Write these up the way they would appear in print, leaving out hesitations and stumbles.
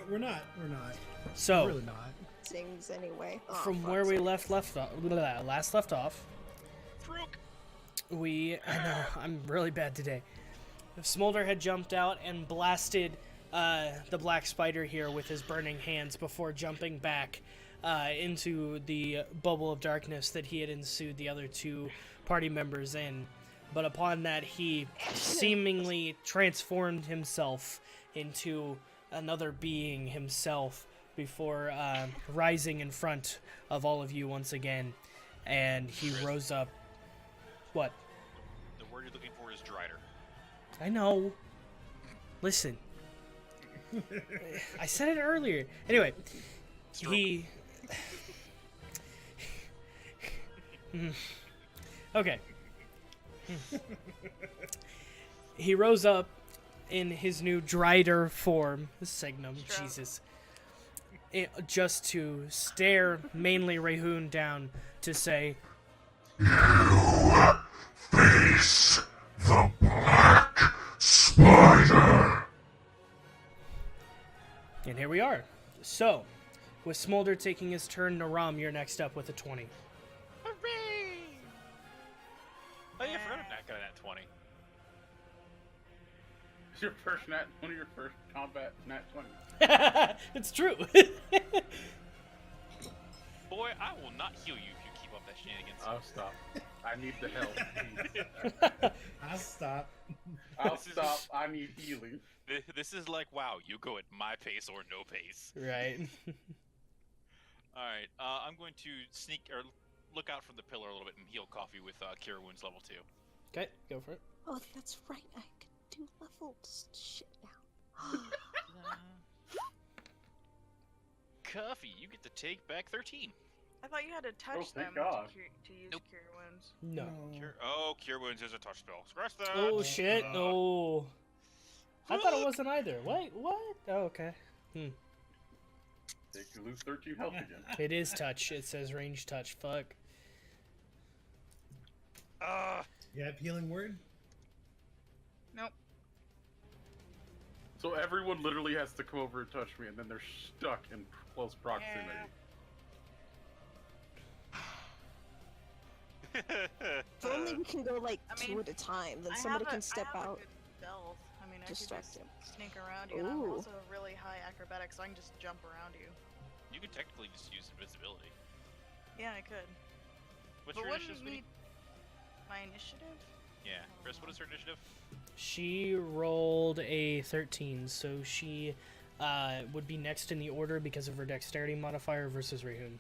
We're not. So, We're really not. Things anyway. Oh, from where we last left off, I know, I'm really bad today. Smolder had jumped out and blasted the black spider here with his burning hands before jumping back into the bubble of darkness that he had ensued the other two party members in. But upon that, he seemingly transformed himself into another being himself before rising in front of all of you once again. And he rose up. What? The word you're looking for is Drider. I know. Listen. I said it earlier. Anyway, he... Okay. He rose up in his new Drider form, Signum, Jesus, just to stare mainly Rahun down to say, "You face the black spider." And here we are. So, with Smolder taking his turn, Naram, you're next up with a 20. Hooray! Oh yeah, I forgot about that 20. It's your first one of your first combat nat 20. It's true. Boy, I will not heal you if you keep up that shenanigans. I'll stop. I need the help. I'll stop. I'll stop. I need healing. This is like, wow, you go at my pace or no pace. Right. Alright, I'm going to sneak, or look out from the pillar a little bit and heal Coffee with Cure Wounds level 2. Okay, go for it. Oh, that's right. I can do levels shit now. Coffee, you get to take back 13. I thought you had to touch them thank God. to use Nope. Cure Wounds. No. Cure Wounds is a touch spell. Scratch that! Oh, shit. No. I thought it wasn't either. Wait, what? Oh, okay. They can lose 13 health again. It is touch. It says range touch. Fuck. You have healing word? Nope. So everyone literally has to come over and touch me, and then they're stuck in close proximity. If only we can go like two at a time, then somebody can step I have out. A good stealth. I mean, I Distract could him. just sneak around you, and I'm Ooh. also really high acrobatics, so I can just jump around you. You could technically just use invisibility. Yeah, I could. What's But your wouldn't initiative, we... My initiative? Yeah. Chris, what is her initiative? She rolled a 13, so she would be next in the order because of her dexterity modifier versus Rahun.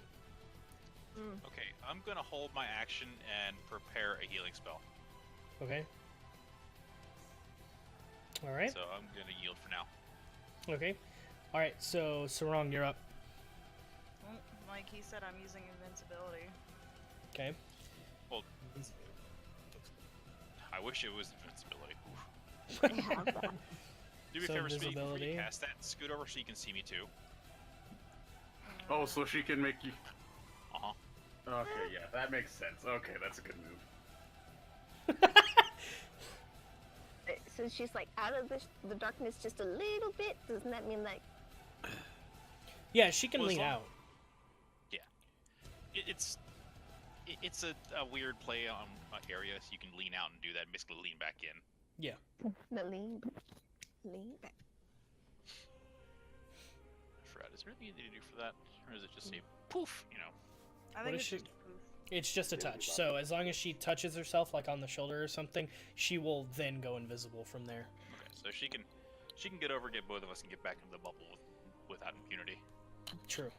Okay, I'm gonna hold my action and prepare a healing spell. Okay. Alright. So I'm gonna yield for now. Okay. Alright, so Sarang, you're up. Well, like he said, I'm using invincibility. Okay. Well, I wish it was invincibility. Oof. I have that. Do me a So favor, Speedy, before invisibility. you cast that, scoot over so you can see me too. Oh, so she can make you... Uh-huh. Okay, yeah, that makes sense. Okay, that's a good move. So she's like out of the darkness just a little bit. Doesn't that mean like? Yeah, she can Well, as lean long- out. Yeah. It's a weird play on area, so you can lean out and do that and basically lean back in. Yeah. The lean back. Fred, is there anything you need to do for that? Or is it just say poof, you know? I What think is it's she- just poof. It's just a touch. So as long as she touches herself, like on the shoulder or something, she will then go invisible from there. Okay, so she can get over, get both of us, and get back into the bubble without impunity. True.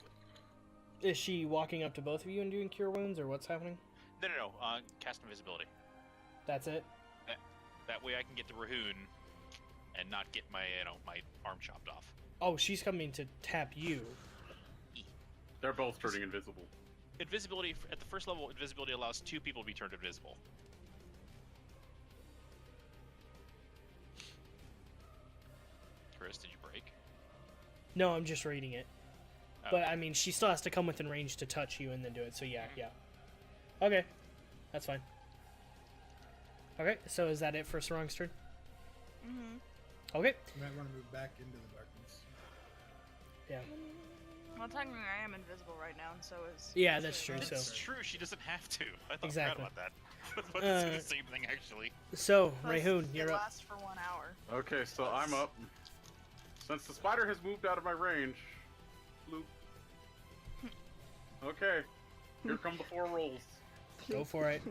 Is she walking up to both of you and doing cure wounds, or what's happening? No. Cast invisibility. That's it? That way I can get to Rahun and not get my my arm chopped off. Oh, she's coming to tap you. They're both turning invisible. Invisibility at the first level. Invisibility allows 2 people to be turned invisible. Chris, did you break? No, I'm just reading it. Oh. But, I mean, she still has to come within range to touch you and then do it, so yeah. Okay. That's fine. Okay, so is that it for Sarang's turn? Mm-hmm. Okay. You might want to move back into the darkness. Yeah. Well, technically, I am invisible right now, and so is. Yeah, that's true. Siren. So It's true, she doesn't have to. I thought Exactly. about that. But it's the same thing, actually. So Plus, Rahun, it you're up. lasts for 1 hour. Okay, so I'm up. Since the spider has moved out of my range, bloop. Okay, here come the 4 rolls. Go for it.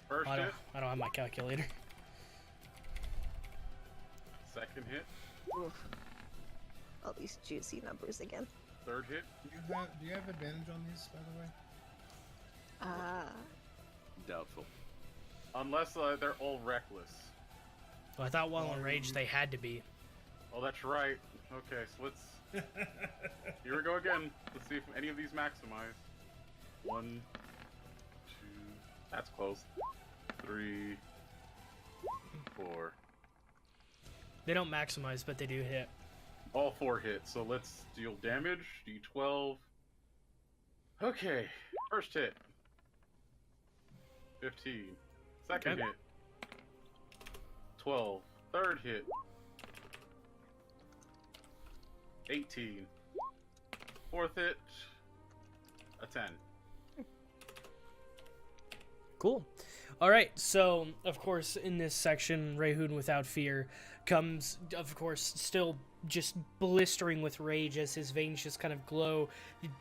First I hit, don't have my calculator. second hit, Oof. All these juicy numbers again. third hit, Do you have advantage on these, by the way? Doubtful. unless they're all reckless. Well, I thought while in rage they had to be. Oh, that's right. Okay, so let's. Here we go again. Let's see if any of these maximize. 1, 2. That's close. 3, 4. They don't maximize, but they do hit. All 4 hits. So let's deal damage. D12. Okay. First hit. 15. Second Okay. hit. 12. Third hit. 18. Fourth hit. A 10. Cool. All right. So, of course, in this section, Rahun without fear comes, of course, still just blistering with rage as his veins just kind of glow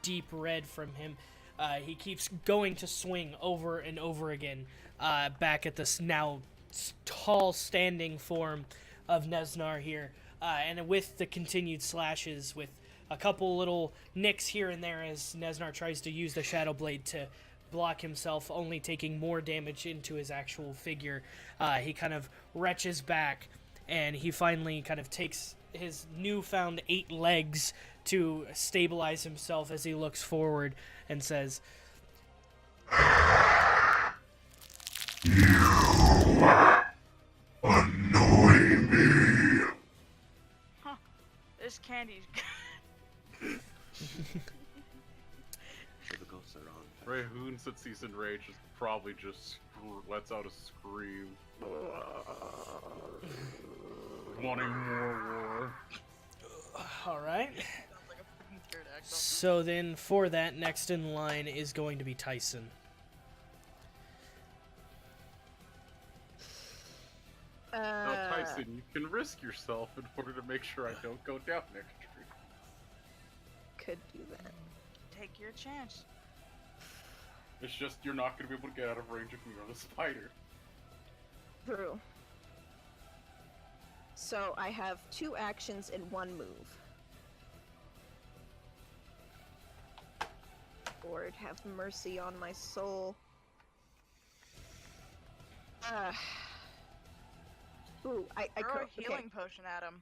deep red from him. He keeps going to swing over and over again back at this now tall standing form of Nesnar here. And with the continued slashes, with a couple little nicks here and there as Nesnar tries to use the Shadow Blade to block himself, only taking more damage into his actual figure, he kind of retches back, and he finally kind of takes his newfound 8 legs to stabilize himself as he looks forward and says, Annoy me. Huh. This candy's. Typical Sarang. Rahun, since he's in rage, is probably just lets out a scream. Wanting more war. all right. Sounds like a freaking pterodactyl. So then for that, next in line is going to be Tyson. Now, Tyson, you can risk yourself in order to make sure I don't go down next tree. Could do that. Take your chance. It's just you're not going to be able to get out of range of me or the spider. True. So I have 2 actions and 1 move. Lord, have mercy on my soul. Ooh, I Throw could. a healing potion at him.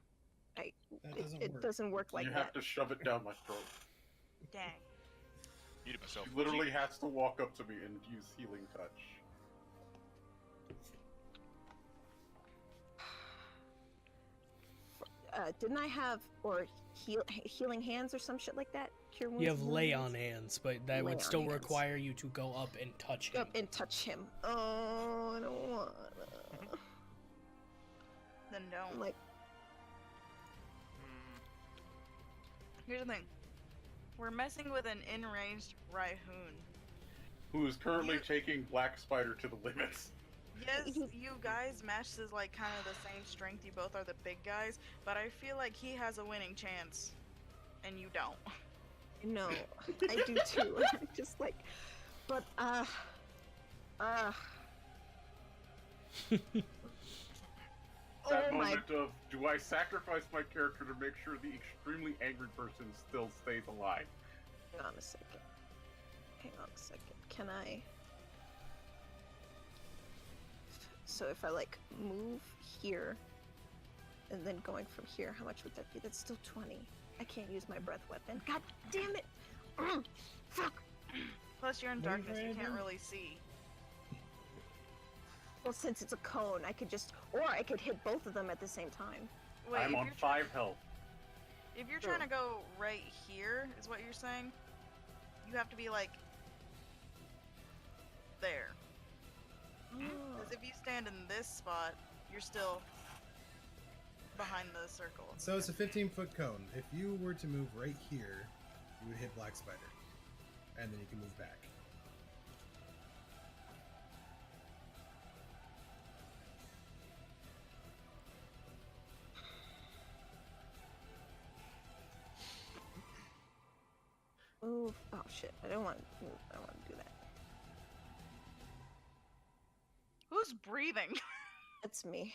That doesn't It work. doesn't work like you that. have to shove it down my throat. Dang. Muted myself. He literally has to walk up to me and use healing touch. Didn't I have healing hands or some shit like that? Cure wounds. You have healing lay hands? on hands, but that Lay would on still hands. require you to go up and touch him. Up and touch him. Oh, I don't wanna. Then don't. I'm like, Here's the thing. We're messing with an in-ranged Rahun. Who is currently You- taking Black Spider to the limits. Yes, you guys matched is like kind of the same strength. You both are the big guys, but I feel like he has a winning chance, and you don't. no, I do too. I'm just like, but That oh my. moment of, do I sacrifice my character to make sure the extremely angry person still stays alive? Hang on a second. Hang on a second. Can I? So if I like move here, and then going from here, how much would that be? That's still 20. I can't use my breath weapon. God damn it! Fuck. Plus, you're in What are you darkness. You trying to can't do? really see. Well, since it's a cone, I could just, or I could hit both of them at the same time. Wait, I'm if on you're 5 health. If you're trying to go right here, is what you're saying? You have to be like there. Because if you stand in this spot, you're still behind behind the circle. So it's a 15-foot cone. If you were to move right here, you would hit Black Spider. And then you can move back. Move. Oh shit! I don't want to move. I don't want to do that. Who's breathing? That's me.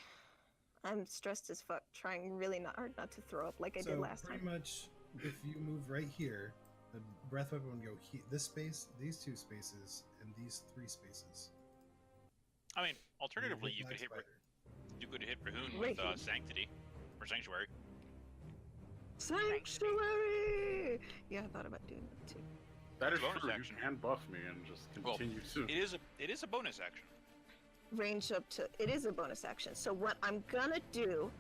I'm stressed as fuck, trying really hard not to throw up like I did last time. Pretty much, if you move right here, the breath weapon would go this space, these 2 spaces, and these 3 spaces. I mean, alternatively, you Black could hit Spider. you could hit Rahun Right. with Sanctity or Sanctuary. Sanctuary! Yeah, I thought about doing that too. That is Bonus true. action. You can buff me and just Well, continue to. It is a bonus action. Range up to. It is a bonus action. So what I'm gonna do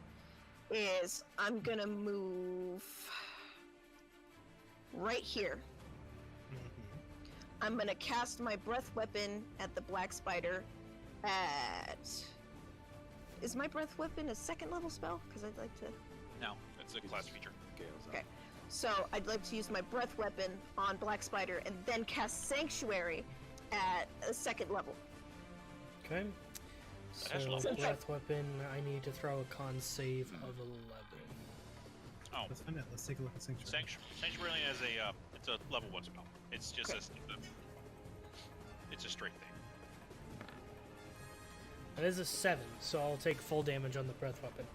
is I'm gonna move right here. I'm gonna cast my breath weapon at the black spider at... Is my breath weapon a 2nd level spell? Because I'd like to... No, that's a class feature. Okay. So I'd like to use my breath weapon on black spider and then cast sanctuary at a 2nd level. Okay. has So level. breath weapon, I need to throw a con save of 11. Oh, Let's find out. Let's take a look at Sanctuary. Sanctuary only has a it's a level 1 spell. It's just Okay. it's a straight thing. That is a 7, so I'll take full damage on the breath weapon.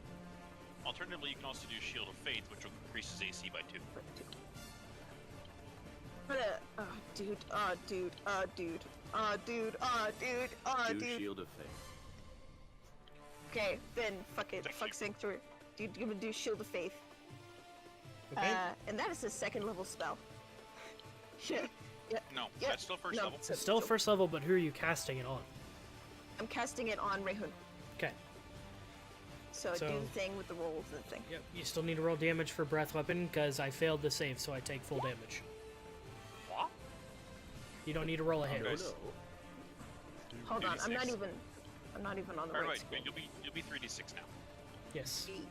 Alternatively, you can also do Shield of Faith, which increases AC by 2. Oh, dude. Oh, dude. Oh, dude. Oh, dude. Oh, dude. Oh, Do dude. Shield of Faith. Okay, then fuck it. Thank Fuck you. sanctuary. Dude, you're gonna do shield of faith. Okay. And that is a 2nd level spell. Yeah. No, Yeah, that's still first no, level. so- It's still 1st level, but who are you casting it on? I'm casting it on Rahun. Okay. So, So- do the thing with the rolls and thing. Yep. You still need to roll damage for breath weapon because I failed the save, so I take full damage. What? You don't need to roll a hit. No, Guys. no. Hold on, I'm not 2d6. even on the Or right wait, screen. you'll be 3d6 now. Yes. Hidden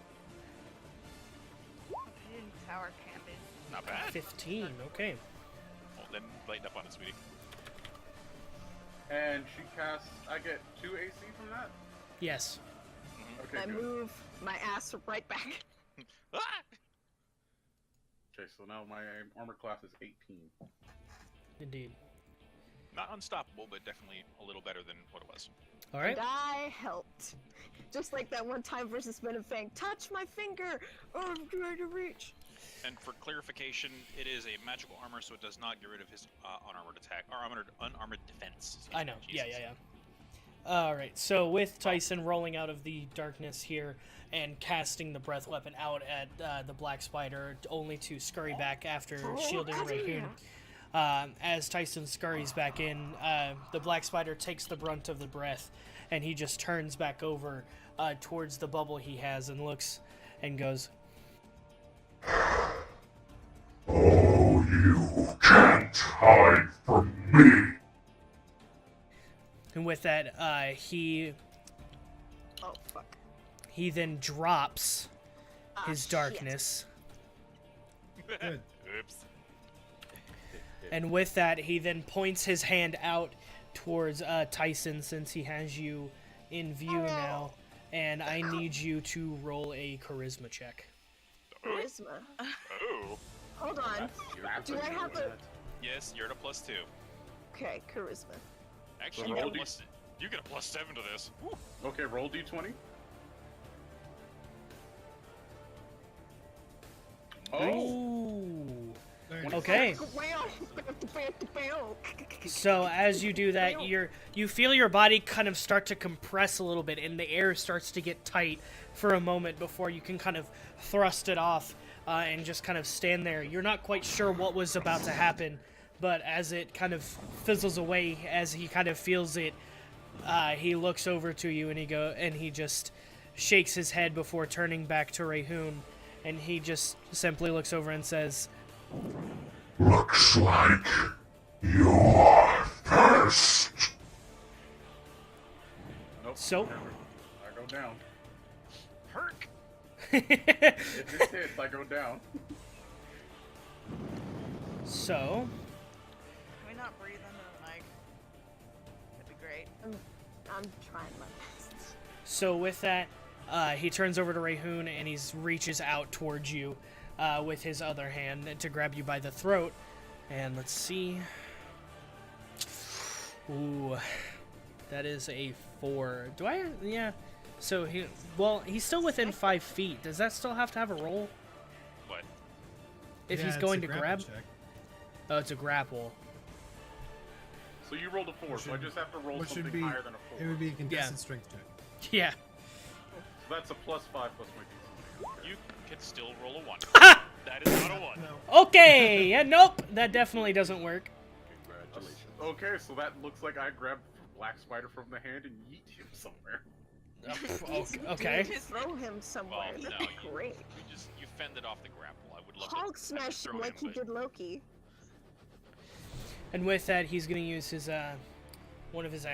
tower candy. Not bad. 15. Okay. Well, then lighten up on it, sweetie. And she casts. I get 2 AC from that. Yes. Okay, I good. move my ass right back. Ah! Okay, so now my armor class is 18. Indeed. Not unstoppable, but definitely a little better than what it was. All right. And I helped. Just like that one time versus Men of Fang. Touch my finger! Oh, I'm trying to reach. And for clarification, it is a magical armor, so it does not get rid of his unarmored attack or unarmored defense. Excuse I me, know. Jesus. Yeah. All right. So with Tyson rolling out of the darkness here and casting the breath weapon out at the black spider, only to scurry back after shielding Rahun. As Tyson scurries back in, the black spider takes the brunt of the breath, and he just turns back over towards the bubble he has and looks and goes, Oh, you can't hide from me. and with that, he Oh, fuck. then drops Ah, his shit. darkness. Good. Oops. And with that, he then points his hand out towards Tyson, since he has you in view now. And I need you to roll a charisma check. Charisma. Oh. Hold on. That's Do what I you have would a- add. Yes, you're at a +2. Okay, charisma. Actually, So you roll get you get a +7 to this. Woo. Okay, roll d20. Oh! Ooh. There it is. Okay. So as you do that, you feel your body kind of start to compress a little bit, and the air starts to get tight for a moment before you can kind of thrust it off and just kind of stand there. You're not quite sure what was about to happen, but as it kind of fizzles away, as he kind of feels it, he looks over to you and he just shakes his head before turning back to Rahun, and he just simply looks over and says, Looks like you're first. Nope. So- I go down. Herc. If this hits, I go down. So, Can we not breathe into the mic? That'd be great. I'm trying my best. so with that, he turns over to Rahun and he reaches out towards you with his other hand to grab you by the throat. And let's see. Ooh, that is a 4. Do I? Yeah. So he's still within 5 feet. Does that still have to have a roll? What? If Yeah, he's it's going a to grapple grab? check, Oh, it's a grapple. So you rolled a 4, so I just have to roll which something should be higher than a 4. it would be a contested strength check. Yeah. So that's a +5 plus my DC. You can still roll a 1. That is not a 1. No. Okay. Yeah. Nope. That definitely doesn't work. Congratulations. Okay, so that looks like I grabbed Black Spider from the hand and yeet him somewhere. Okay. Throw him somewhere. Well, That'd no, be you, great. you fended off the grapple. I would love Hulk to smash throw him like he but- did Loki. And with that, he's gonna use his one of his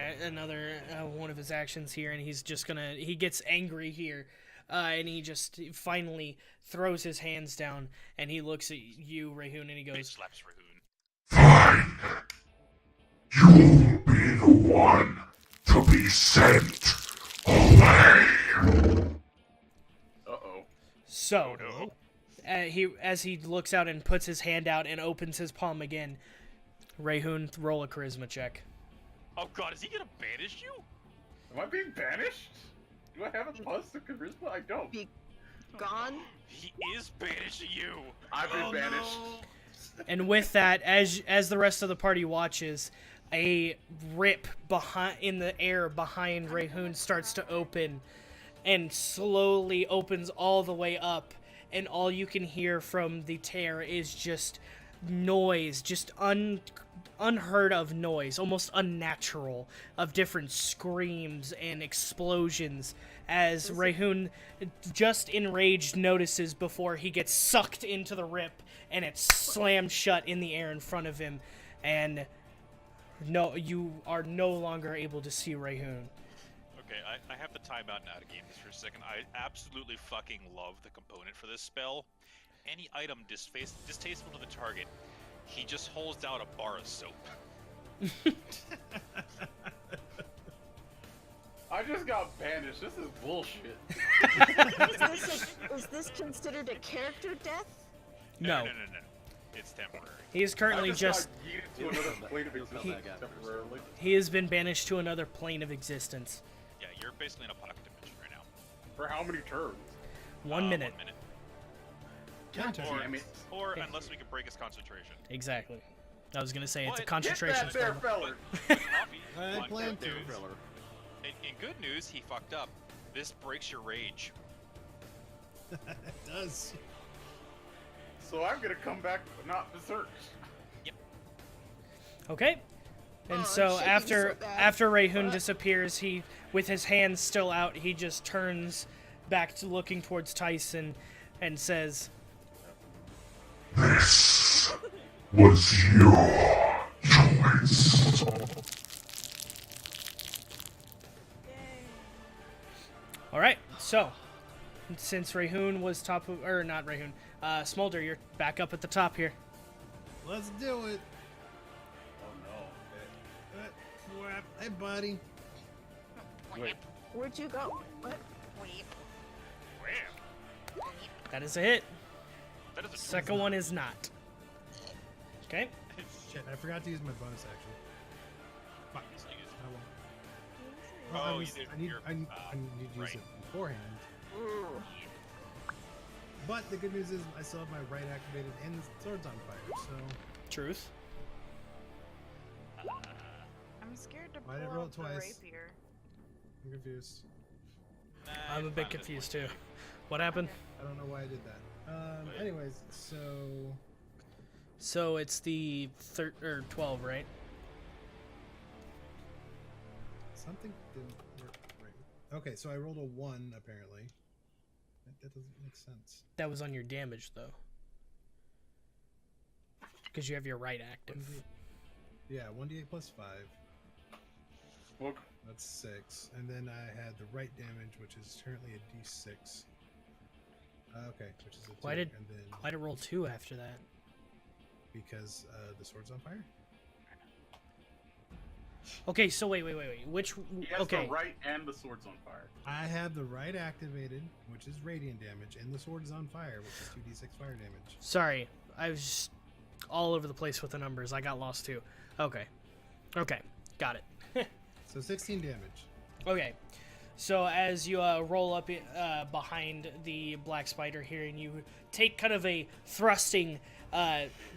actions here, and he's just gonna he gets angry here, and he just finally throws his hands down, and he looks at you, Rahun, and he Bitch goes, slaps Rahun. Fine. You'll be the one to be sent away. Uh-oh. so. Oh, no. As he looks out and puts his hand out and opens his palm again, Rahun, roll a charisma check. Oh god, is he gonna banish you? Am I being banished? Do I have a positive charisma? I don't. Be gone. He is banishing you. I've been banished. And with that, as the rest of the party watches, a rip in the air behind Rahun starts to open, and slowly opens all the way up, and all you can hear from the tear is just noise, just unheard of noise, almost unnatural, of different screams and explosions as Rahun, just enraged, notices before he gets sucked into the rip and it slams shut in the air in front of him, and no, you are no longer able to see Rahun. Okay, I have to time out now to game this for a second. I absolutely fucking love the component for this spell. Any item distasteful to the target, he just holds out a bar of soap. I just got banished. This is bullshit. Is this considered a character death? No. No. It's temporary. He is currently I just got yeeted to another plane of existence temporarily. he has been banished to another plane of existence. Yeah, you're basically in a pocket dimension right now. For how many turns? 1 minute. 1 minute. Counter. Damn it. Or unless we can break his concentration. Exactly. I was gonna say it's a What? concentration Get that there, spell. feller. Coffee, I on plan good to. news- In good news, he fucked up. This breaks your rage. It does. So I'm gonna come back, but not berserk. Okay. And Oh, so I'm shaking after so bad. after Rahun disappears, he, with his hands still out, he just turns back to looking towards Tyson and says, This was your choice. "All right, so since Rahun was top of, or not Rahun, Smolder, you're back up at the top here." Let's do it. Oh Hey, buddy. no. Wait. Where'd you go? What? Wham! That is a hit. That is a Second one is not. Okay. Shit, I forgot to use my bonus action. Fuck. I won't. Oh, was- you did I need, your- I need to use right. it beforehand. But the good news is I still have my right activated and the sword's on fire, so Truth. I'm scared to Why did I pull roll out it the twice? rapier. I'm confused. I'm a bit confused too. What happened? I don't know why I did that. Anyways, so So it's the 12, right? something didn't work right. Okay, so I rolled a 1 apparently. That doesn't make sense. That was on your damage though. Because you have your right active. Yeah, 1d8 plus 5. Well, That's 6. And then I had the right damage, which is currently a d6. Okay, which is a 2. Why did and then why'd it roll 2 after that? because the sword's on fire. Okay, so wait. Which He has okay. the right and the sword's on fire. I have the right activated, which is radiant damage, and the sword is on fire, which is 2d6 fire damage. Sorry, I was just all over the place with the numbers. I got lost too. Okay, got it. So 16 damage. Okay, so as you roll up behind the black spider here, and you take kind of a thrusting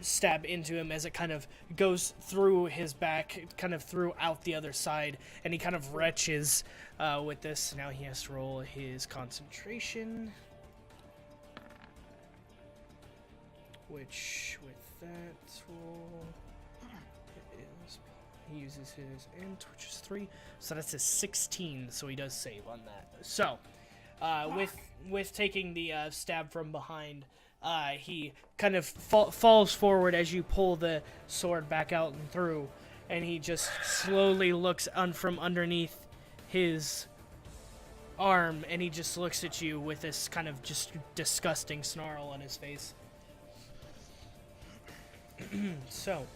stab into him as it kind of goes through his back, kind of throughout the other side, and he kind of retches with this. Now he has to roll his concentration, which with that roll, it is, he uses his int, which is 3, so that's a 16, so he does save on that. So with taking the stab from behind, he kind of falls forward as you pull the sword back out and through, and he just slowly looks from underneath his arm, and he just looks at you with this kind of just disgusting snarl on his face. So.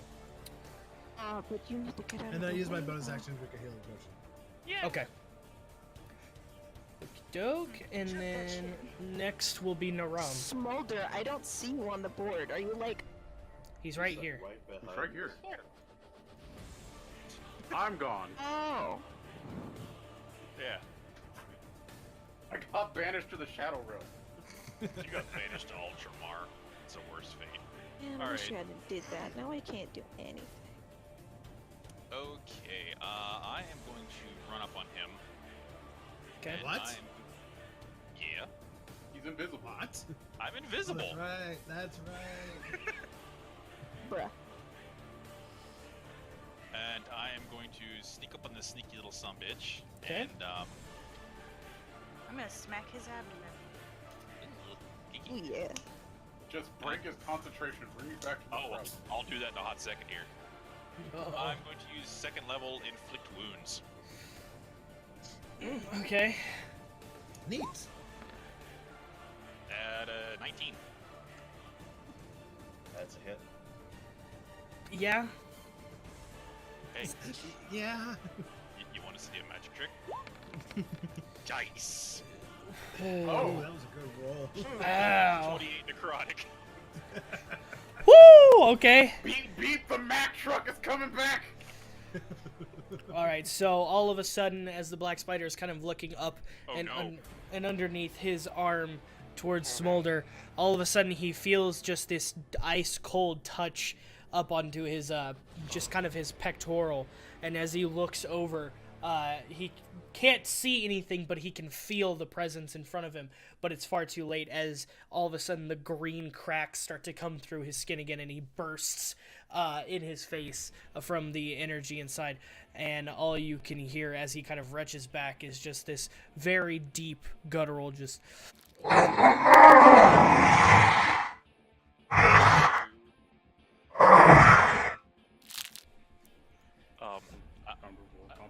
But you need to get out And of then I the use my way, bonus though. action to drink a healing potion. Yeah. Okay. Doke, and then next will be Naram. Smolder, I don't see you on the board. Are you like? He's right here. It's right here. I'm gone. Oh. Yeah. I got banished to the Shadow Realm. You got banished to Ultramar. It's a worse fate. Man, I All wish right. you hadn't did that. Now I can't do anything. Okay, I am going to run up on him. Okay. and What? Yeah, He's invisible. What? I'm Oh, invisible. that's right. That's right. Bruh. And I am going to sneak up on this sneaky little sumbitch. Okay. And, I'm gonna smack his abdomen. Ooh, yeah. Just break his concentration. Bring me back to the oh, front. I'll do that in a hot second here. I'm going to use second level inflict wounds. Okay. Neat. At 19. That's a hit. Yeah. Hey, Yeah. you want to see a magic trick? Dice. Oh, that was a good roll. Ow. 28 necrotic. Woo! Okay. Beat the Mack truck is coming back. All right. So all of a sudden, as the black spider is kind of looking up Oh, and no. and underneath his arm towards Smolder, all of a sudden he feels just this ice cold touch up onto his just kind of his pectoral, and as he looks over, he can't see anything, but he can feel the presence in front of him. But it's far too late, as all of a sudden the green cracks start to come through his skin again, and he bursts in his face from the energy inside. And all you can hear as he kind of retches back is just this very deep guttural just...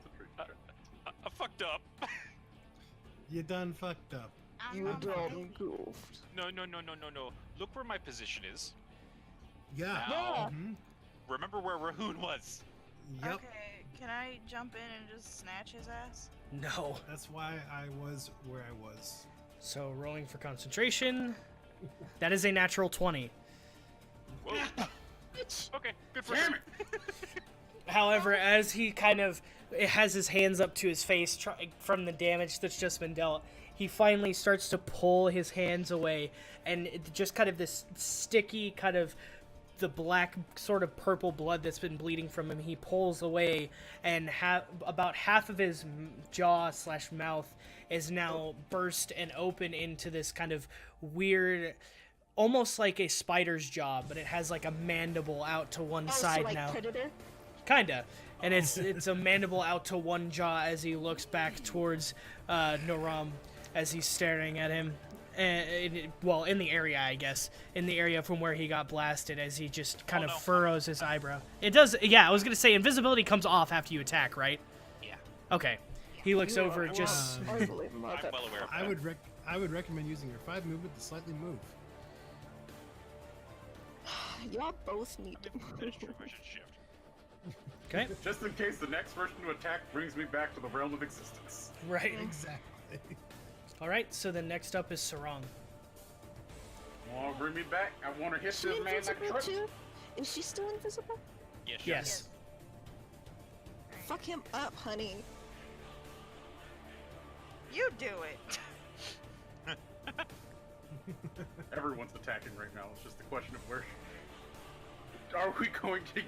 I fucked up. You done fucked up. You done goofed. No. Look where my position is. Yeah. Now, Mhm. remember where Rahun was. Yep. Okay, can I jump in and just snatch his ass? No. That's why I was where I was. So rolling for concentration. That is a natural 20. Whoa. Okay, good for Damn him. it! However, as he kind of has his hands up to his face from the damage that's just been dealt, he finally starts to pull his hands away, and just kind of this sticky kind of the black sort of purple blood that's been bleeding from him, he pulls away, and about half of his jaw/mouth is now burst and open into this kind of weird, almost like a spider's jaw, but it has like a mandible out to one side so like now. Predator? Kinda. And it's a mandible out to one jaw as he looks back towards Naram as he's staring at him. Well, in the area, I guess. In the area from where he got blasted, as he just kind of no. furrows his eyebrow. It does, yeah, I was going to say, invisibility comes off after you attack, right? Yeah. Okay. He looks over just... Ugly I'm mother. well aware of I that. would I would recommend using your 5 movement to slightly move. Y'all both need to That is true. I should shift. Okay. Just in case the next version to attack brings me back to the realm of existence. Right. Exactly. All right. So then next up is Sarang. Oh, bring me back. I want to hit Is she this man like a invisible truck. too? Is she still invisible? Yes. Yes. Fuck him up, honey. You do it. Everyone's attacking right now. It's just a question of where are we going to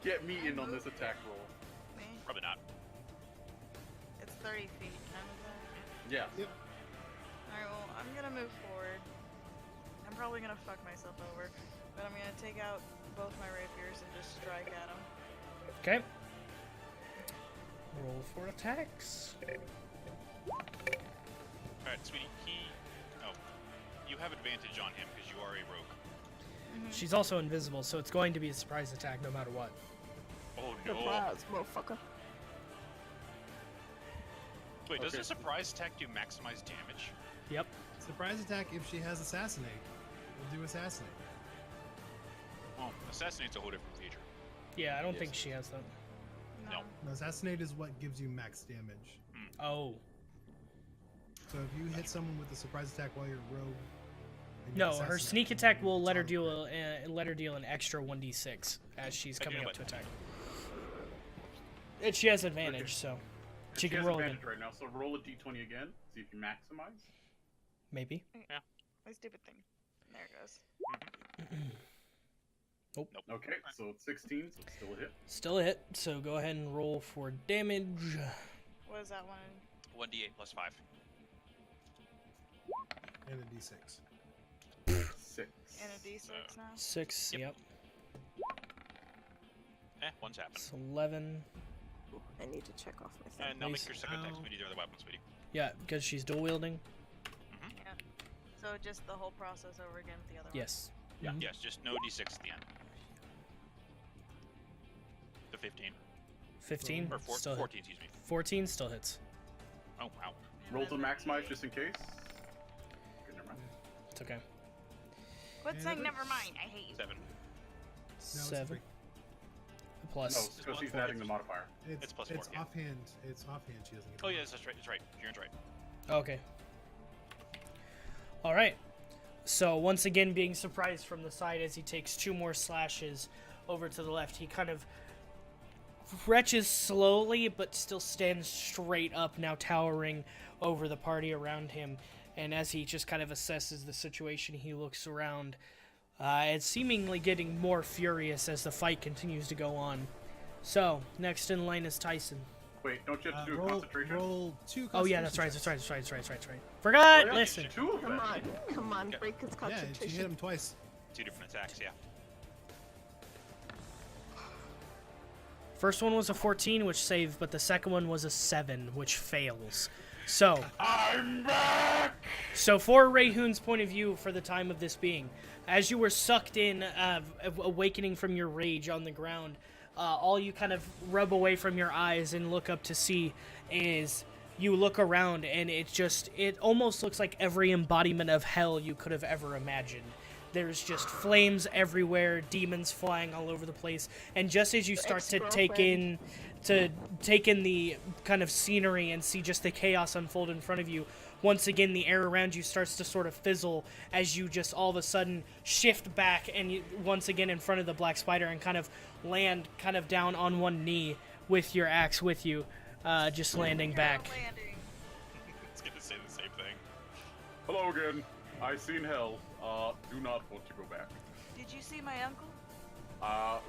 get me in on this attack roll? Me? Probably not. It's 30 feet. Time is that? Yeah. Yep. Alright, well, I'm gonna move forward. I'm probably gonna fuck myself over, but I'm gonna take out both my rapiers and just strike at him. Okay. Roll for attacks. Alright, sweetie. You have advantage on him because you are a rogue. She's also invisible, so it's going to be a surprise attack no matter what. Oh no. Surprise, motherfucker. Wait, does Okay. a surprise attack do maximized damage? Yep. Surprise attack if she has assassinate. We'll do assassinate. Well, assassinate's a whole different feature. Yeah, I don't think she has that. No. No, assassinate is what gives you max damage. Oh. So if you hit someone with a surprise attack while you're rogue, and you No, her assassinate sneak them, attack will it's let her automatic. deal an extra 1d6 as she's I do coming know up to what- attack. And she has advantage, so she can has roll again. advantage right now, so roll a d20 again. See if you maximize. Maybe. My stupid thing. There it goes. Okay, so it's 16, so it's still a hit. Still a hit, so go ahead and roll for damage. What is that one? 1d8 plus 5. And a d6. 6. And a d6 now? 6, Yep. yep. One's happened. It's 11. Ooh, I need to check off my thing. And now make Nice. your second attack Ow. with either other weapon, sweetie. Yeah, because she's dual wielding. Yeah. So just the whole process over again with the other Yes. Yeah. Mhm. Yes, just no d6 at the end. The 15. 15. Or Still hit. 14, excuse me. 14 still hits. Oh, wow. one. Roll And to then maximize just in case. Okay, never mind. It's okay. Quit And saying another- never mind. I hate you. 7. No, it's 7 three. No, plus. it's because she's adding the modifier. It's plus 4, yeah. offhand. It's offhand. She doesn't get. Oh, the yes, that's right. That's right. Kieran's right. Okay. All right. So once again, being surprised from the side as he takes 2 more slashes over to the left, he kind of retches slowly, but still stands straight up, now towering over the party around him. And as he just kind of assesses the situation, he looks around, and seemingly getting more furious as the fight continues to go on. So next in line is Tyson. Wait, don't you have to do a roll, concentration? roll 2. Oh yeah, that's right. concentration That's right. checks. Forgot. Oh, yeah, Listen. 2 of Come them. on, Okay. break his Yeah, she hit concentration. him twice. 2 different attacks, yeah. First one was a 14, which saved, but the second one was a 7, which fails. So, I'm back! so for Rahun's point of view for the time of this being, as you were sucked in, awakening from your rage on the ground, all you kind of rub away from your eyes and look up to see is you look around and it almost looks like every embodiment of hell you could have ever imagined. There's just flames everywhere, demons flying all over the place, and just as you start to take in the kind of scenery and see just the chaos unfold in front of you, once again the air around you starts to sort of fizzle as you just all of a sudden shift back and you, once again in front of the black spider and kind of land kind of down on one knee with your axe with you, just landing back. Landing. It's gonna say the same thing. Hello again. I seen hell. Do not want to go back. Did you see my uncle?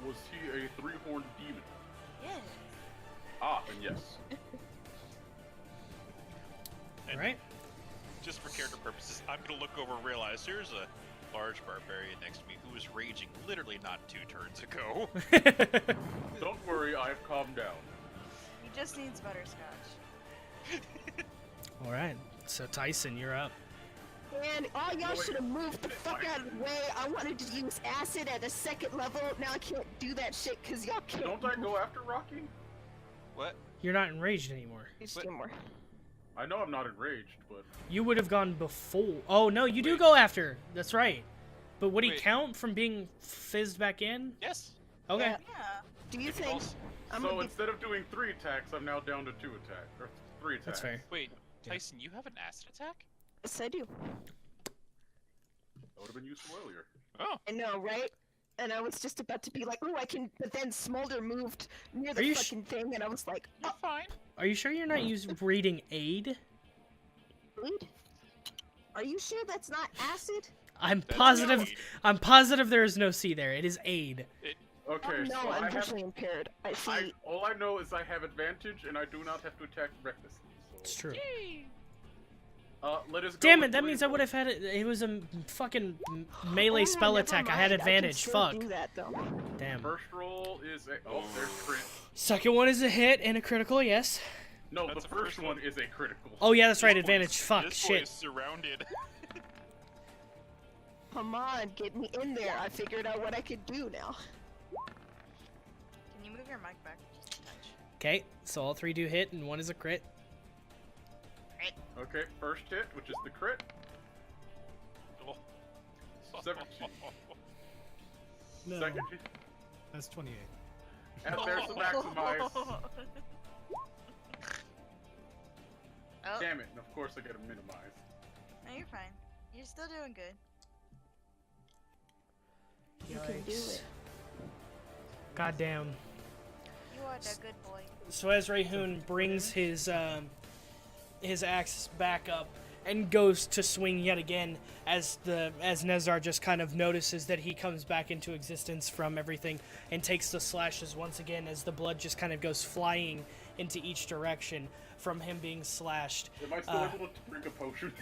Was he a 3-horned demon? Yes. Ah, and yes. All right. Just for character purposes, I'm gonna look over and realize there's a large barbarian next to me who was raging literally not 2 turns ago. Don't worry, I've calmed down. He just needs butterscotch. All right. So Tyson, you're up. Man, all y'all wait. should have moved the fuck out of the way. I wanted to use acid at a 2nd level. Now I can't do that shit because y'all can't. Don't I go after Rockie? What? You're not enraged anymore. Just 2 more. I know I'm not enraged, but You would have gone before. Oh, no, you do go after. That's right. But would he Wait. count from being fizzed back in? Yes. Okay. Yeah. Yeah. Do you If he think? rolls- I'm so gonna instead of doing 3 attacks, I'm now down to 2 attacks or 3 attacks. That's fair. Wait, Yeah. Tyson, you have an acid attack? Yes, I do. That would have been useful earlier. Oh. I know, right? And I was just about to be like, "Oh, I can," but then Smolder moved near the Are you fucking thing, and I was like, You're fine. Are you sure you're not reading aid? "Dude, are you sure that's not acid?" I'm That's positive. aid. I'm positive there is no C there. It is aid. Okay, Oh, no, so I'm I have. visually impaired. I see. All I know is I have advantage, and I do not have to attack recklessly. It's So, true. let us go. Damn with it! That three means I would rolls. have had it. It was a fucking melee Oh, spell never attack. I had mind, advantage. can Fuck. still do that, though. Damn. First roll is a. Oh, there's crit. Second one is a hit and a critical. Yes. No, That's the the first first one one. is a critical. Oh yeah, that's right. This Advantage. boy's- Fuck. This boy Shit. is surrounded. Come on, get me in there. I figured out what I could do now. Can you move your mic back just a touch? Okay. So all 3 do hit and 1 is a crit. Okay, first hit, which is the crit. Oh. 17. No, Second hit, that's 28. and there's the maximize. Oh, Damn it! And of course I get a minimize. no, you're fine. You're still doing good. You can do Yikes. it. Goddamn. You are the good boy. So as Rahun brings his axe back up and goes to swing yet again, as Nezar just kind of notices that he comes back into existence from everything and takes the slashes once again, as the blood just kind of goes flying into each direction from him being slashed. Am I still able to drink a potion?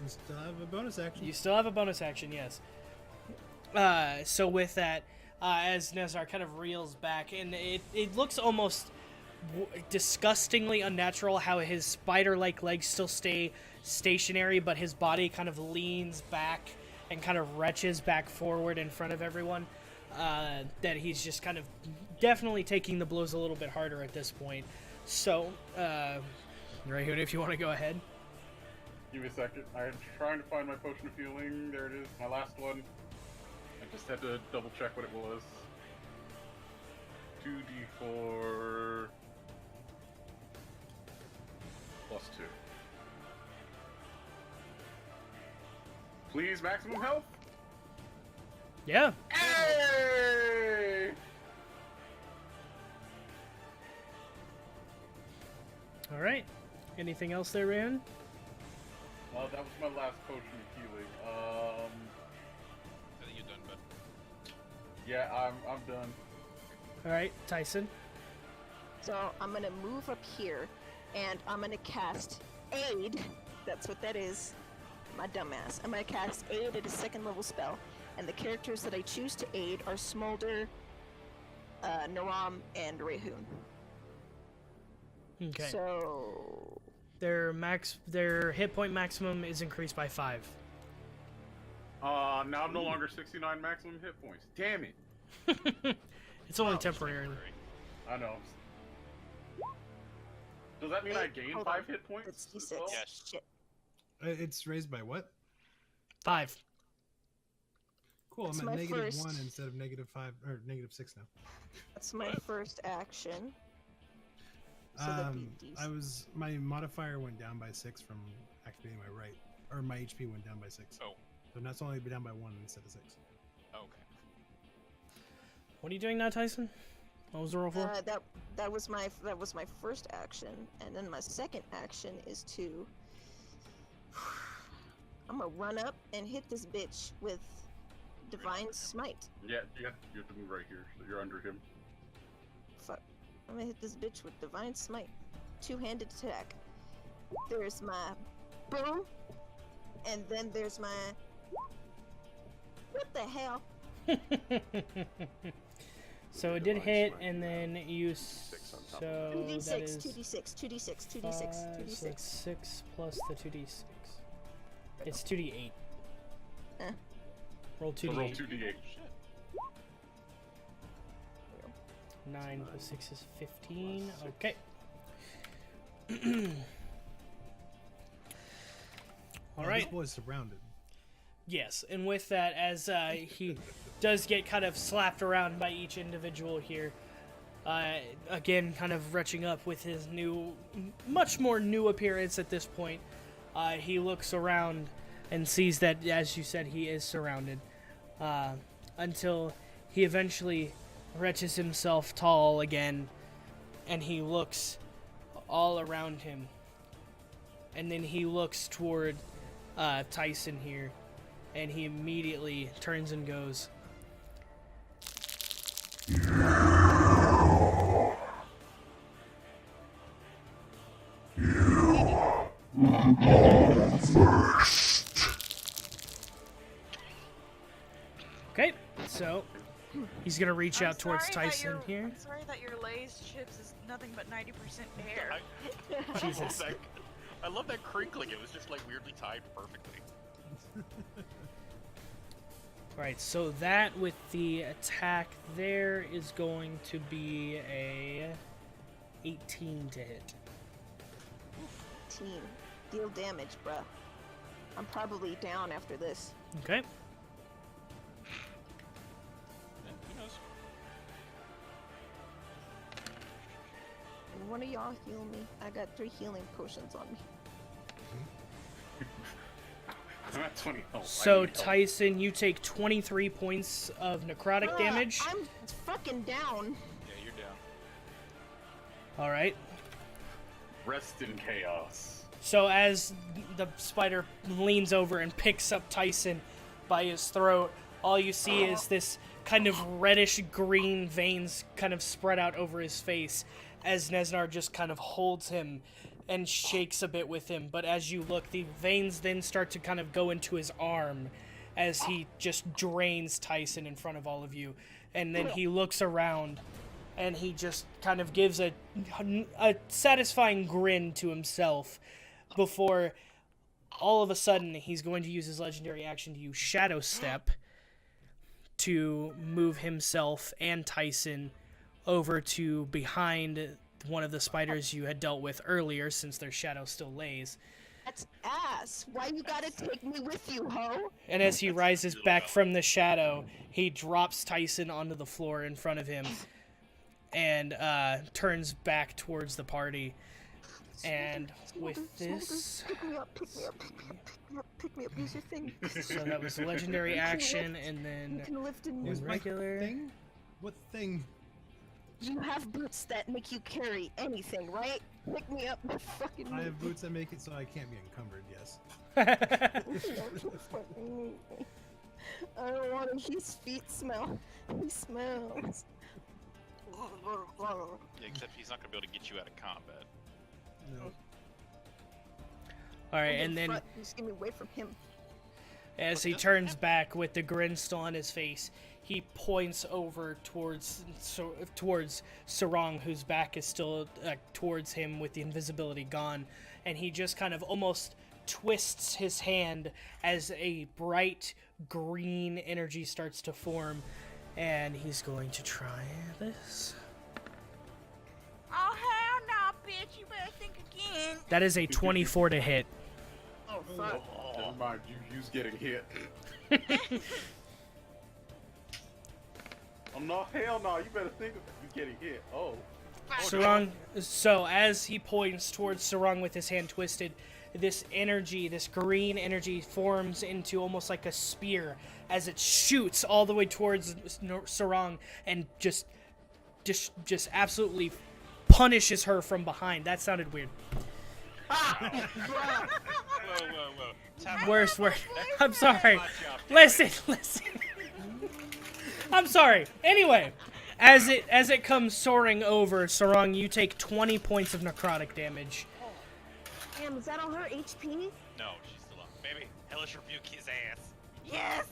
You still have a bonus action. You still have a bonus action, yes. So with that, as Nezar kind of reels back, and it looks almost disgustingly unnatural how his spider-like legs still stay stationary, but his body kind of leans back and kind of retches back forward in front of everyone. That he's just kind of definitely taking the blows a little bit harder at this point. So, Rahun, if you want to go ahead. Give me a second. I'm trying to find my potion of healing. There it is, my last one. I just had to double check what it was. 2d4 plus 2. Please, maximum health. Yeah. Hey! All right. Anything else there, Rahun? That was my last potion of healing. I think you're done, bud. Yeah, I'm done. All right, Tyson. So I'm gonna move up here, and I'm gonna cast Aid. That's what that is. My dumbass. I'm gonna cast Aid at a 2nd level spell, and the characters that I choose to aid are Smolder, Naram, and Rahun. Okay. So Their hit point maximum is increased by 5. Now I'm no longer 69 maximum hit points. Damn it! It's only temporary. I know. Does that mean I Wait, gain hold 5 on. hit points? It's as D6. well? Yes. Shit. It's raised by what? 5. Cool, That's I'm my at negative first. 1 instead of -5 or -6 now. That's my first action. So that'd be D6. My modifier went down by 6 from activating my right, or my HP went down by 6. Oh. So now it's only down by 1 instead of 6. Okay. What are you doing now, Tyson? What was the roll for? That was my first action, and then my second action is to. I'm gonna run up and hit this bitch with Divine Smite. Yeah, you have to move right here, so you're under him. Fuck. I'm gonna hit this bitch with Divine Smite. 2-handed attack. There's my boom, and then there's my. What the hell? So it did hit, and then you. So 2d6, that is 2d6, 2d6, 2d6, 5, so 2d6. it's 6 plus the 2d6. It's 2d8. Eh. Roll So roll 2d8. 2d8. 9 plus 6 is 15. Okay. All This right. boy's surrounded. Yes, and with that, as he does get kind of slapped around by each individual here, again, kind of retching up with his new, much more new appearance at this point, he looks around and sees that, as you said, he is surrounded, until he eventually retches himself tall again, and he looks all around him, and then he looks toward Tyson here, and he immediately turns and goes, okay, so he's gonna reach out towards Tyson here. I'm sorry that your Lay's chips is nothing but 90% air. Jesus. I love that crinkling. It was just like weirdly timed perfectly. Alright, so that with the attack there is going to be a 18 to hit. 18. Deal damage, bruh. I'm probably down after this. Okay. Yeah, who knows? One of y'all heal me. I got 3 healing potions on me. I'm at 20 health. So Tyson, you take 23 points of necrotic damage. I'm fucking down. Yeah, you're down. Alright. Rest in chaos. So as the spider leans over and picks up Tyson by his throat, all you see is this kind of reddish green veins kind of spread out over his face as Nesnar just kind of holds him and shakes a bit with him. But as you look, the veins then start to kind of go into his arm as he just drains Tyson in front of all of you. And then he looks around and he just kind of gives a satisfying grin to himself before all of a sudden he's going to use his legendary action to use Shadow Step to move himself and Tyson over to behind one of the spiders you had dealt with earlier, since their shadow still lays. That's ass. Why you gotta take me with you, ho? And as he rises back from the shadow, he drops Tyson onto the floor in front of him and turns back towards the party. And with this... Pick me up, pick me up, pick me up, pick me up, pick me up, use your thing. So that was a legendary action, and You then can lift and Was move. my regular... thing? What thing? You have boots that make you carry anything, right? Pick me up, fucking I have boots that make it so I can't be encumbered, yes. I don't want his feet smell. He smells. Yeah, except he's not gonna be able to get you out of combat. No. Alright, and then Just get me away from him. as he turns back with the grin still on his face, he points over towards Sarang, whose back is still towards him with the invisibility gone, and he just kind of almost twists his hand as a bright green energy starts to form, and he's going to try this. Oh hell no, bitch! You better think again. That is a 24 to hit. Oh, fuck. Never mind, you's getting hit. Oh no, hell no, you better think of you getting hit. Oh. Sarang, so as he points towards Sarang with his hand twisted, this energy, this green energy, forms into almost like a spear as it shoots all the way towards Sarang and just absolutely punishes her from behind. That sounded weird. Whoa. Tap Worse. I'm sorry. Listen. I'm sorry. Anyway, as it comes soaring over, Sarang, you take 20 points of necrotic damage. Damn, is that all her HP? No, she's still up. Baby, hellish rebuke his ass. Yes.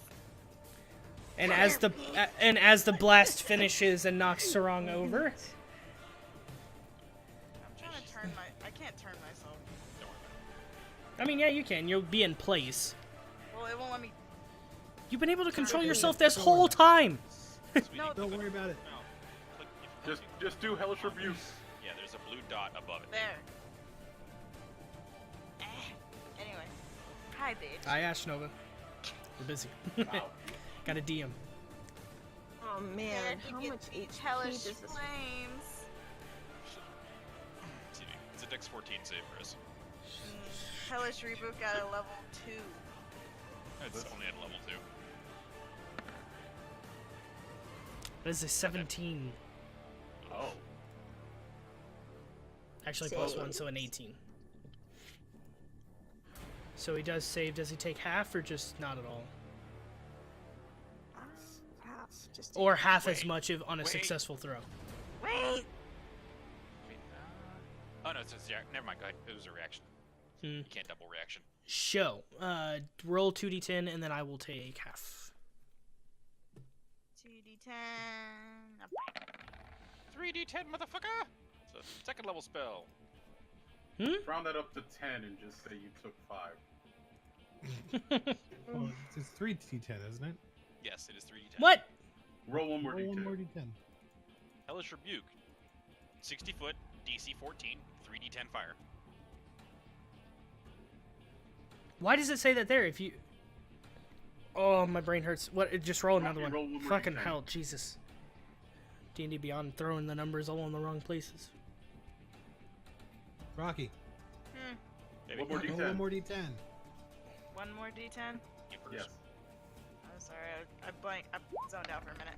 And as the blast finishes and knocks Sarang over, I'm trying to turn I can't turn myself. Don't worry about I mean, yeah, you can. You'll be in place. Well, it won't let me. You've been able to control yourself this whole time. it. Sweetie, No, Don't worry about it. no. Click, Just do hellish rebuke. yeah, there's a blue dot above it. There. Anyway. Hi, bitch. I asked Nova. We're busy. Wow. Got a DM. Oh man, And how you much get these HP hellish does this? flames. It's a Dex 14 save for us. Hellish reboot got a level 2. It's only at level 2. That is a 17. Oh. Actually, Save. +1, so an 18. So he does save. Does he take half or just not at all? Half, just Or half as Wait, much if on a wait. successful throw? Wait! Wait, oh no, yeah, never mind. Go ahead. It was a reaction. Hmm. You can't double reaction. Show. Roll 2d10 and then I will take half. 2d10. 3d10, motherfucker! It's a second level spell. Round that up to 10 and just say you took 5. Well, it's 3d10, isn't it? Yes, it is 3d10. What? Roll one more Roll D10. one more d10. Hellish Rebuke. 60 foot, DC 14, 3d10 fire. Why does it say that there? If you... Oh, my brain hurts. What? Just roll another Rocky, one. roll one more Fucking D10. hell, Jesus. D&D Beyond throwing the numbers all in the wrong places. Rocky, Maybe. One more roll D10. one more d10. One more d10? You first. Yes. I'm sorry, I blanked. I zoned out for a minute.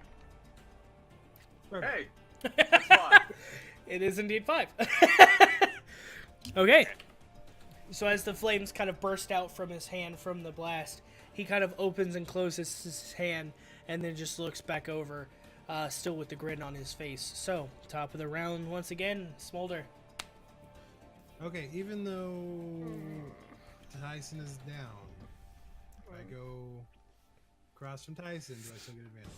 Perfect. Hey! It's 5. It is indeed 5. Okay. So as the flames kind of burst out from his hand from the blast, he kind of opens and closes his hand and then just looks back over, still with the grin on his face. So, top of the round once again, Smolder. Okay, even though Tyson is down, if I go across from Tyson, do I still get advantage?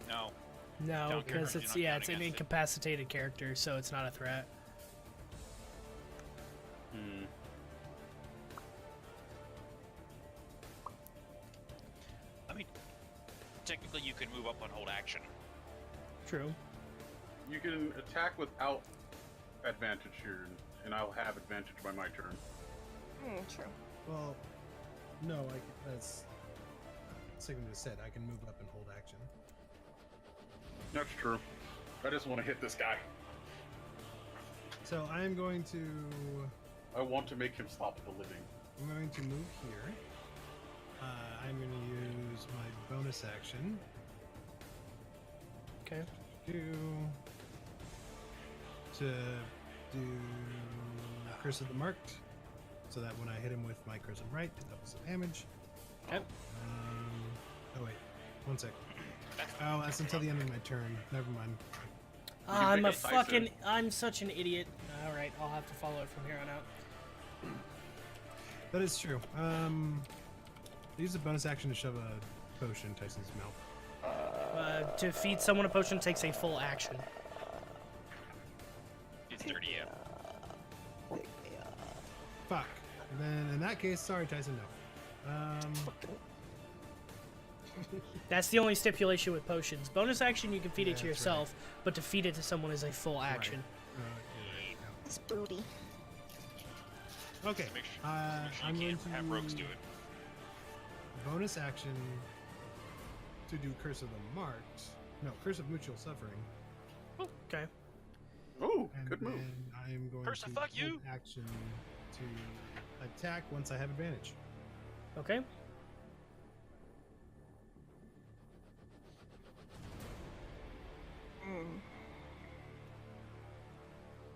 No. No, Don't because you're it's not yeah, counting it's an against it. incapacitated character, so it's not a threat. Hmm. I mean, technically you can move up on hold action. True. You can attack without advantage here, and I'll have advantage by my turn. True. Well, no, that's Signum just said. I can move up and hold action. That's true. I just want to hit this guy. So I am going to I want to make him stop the living. move here. I'm going to use my bonus action Okay. to do Curse of the Marked, so that when I hit him with my Curse of Right, it doubles the damage. Okay. Oh wait, one sec. Oh, that's until the end of my turn. Never mind. I'm a pick a Tyson. fucking. I'm such an idiot. All right, I'll have to follow it from here on out. That is true. Use a bonus action to shove a potion in Tyson's mouth. To feed someone a potion takes a full action. It's 30, yeah. Fuck. And then in that case, sorry, Tyson, no. That's the only stipulation with potions. Bonus action, you can feed it to That's yourself, but to feed it to someone is a full action. Yeah, It's booty. no. Okay. Make sure, I'm you going can't to have rogues do it. bonus action to do Curse of the Marked. No, Curse of Mutual Suffering. Okay. Oh, And good move. then I am going Curse to of fuck you! take action to attack once I have advantage. Okay.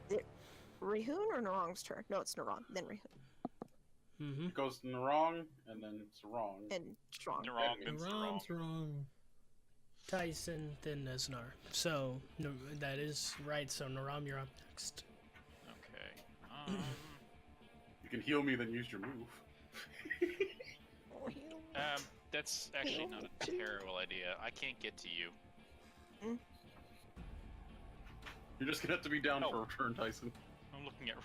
Is it Rahun or Narang's turn? No, it's Narang, then Rahun. Mm-hmm. It goes wrong, and then it's wrong. And Strong. They're wrong, then it's wrong. Wrong. Tyson, then Nesnar. So, no, that is right. So, Naram, you're up next. Okay. You can heal me, then use your move. That's actually not a terrible idea. I can't get to you. You're just gonna have to be down Oh. for a turn, Tyson. I'm looking at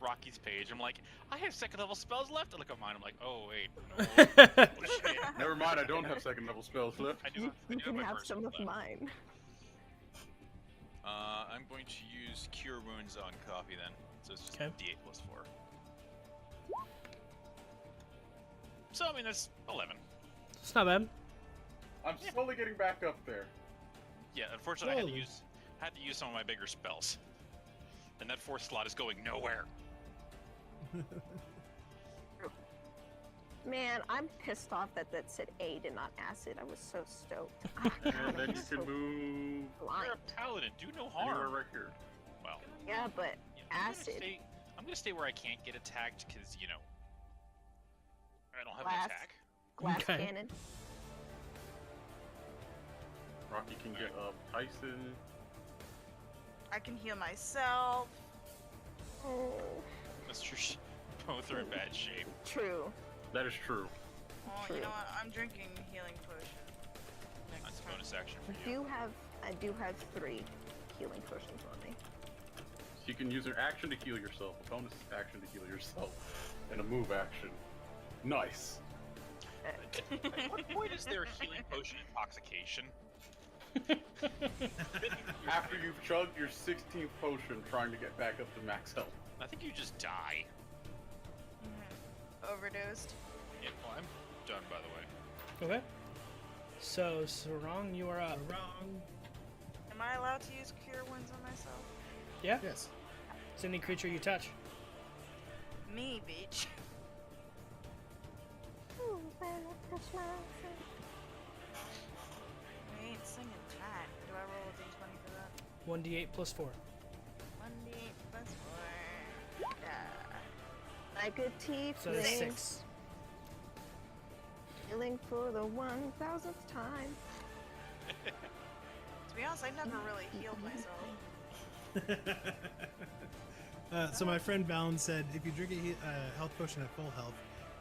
Rockie's page. I'm like, I have second level spells left. I look at mine. I'm like, oh wait, no. Oh, shit. Never mind, I don't have second level spells left. I do. You I do can my have first some one of left. mine. I'm going to use Cure Wounds on Coffee then. So it's just Okay. D8 plus 4. So, I mean, that's 11. It's not bad. I'm slowly getting back up there. Yeah, unfortunately, Slowly. I had to use some of my bigger spells. And that fourth slot is going nowhere. Man, I'm pissed off that that said aid and not acid. I was so stoked. Ah, God, And then I'm you so can move blind. You're a paladin, do no anywhere harm. right here. Well, Yeah, but I'm acid. gonna stay where I can't get attacked, because, you know, I don't have Glass. an attack. Glass Okay. cannon. Rocky can get up Tyson. I can heal myself. Oh, Mr. Both are in bad shape. true. That is true. Well, True. you know what? I'm drinking healing potion. That's Next a time. bonus action for I you. do have 3 healing potions on me. So you can use an action to heal yourself, a bonus action to heal yourself, and a move action. Nice. At what point is there healing potion intoxication? After you've chugged your 16th potion trying to get back up to max health. I think you just die. Overdosed. Yeah, well, I'm done, by the way. Okay. So, Sarang, you are up. Wrong. Am I allowed to use cure wounds on myself? Yeah? Yes. It's any creature you touch. Me, bitch. I ain't singing that. Do I roll a d20 for that? 1d8 plus 4. 1d8 plus 4. Yeah. My good tea So that's feeling, 6. feeling for the 1000th time. To be honest, I never really healed myself. So my friend Balin said, if you drink a health potion at full health,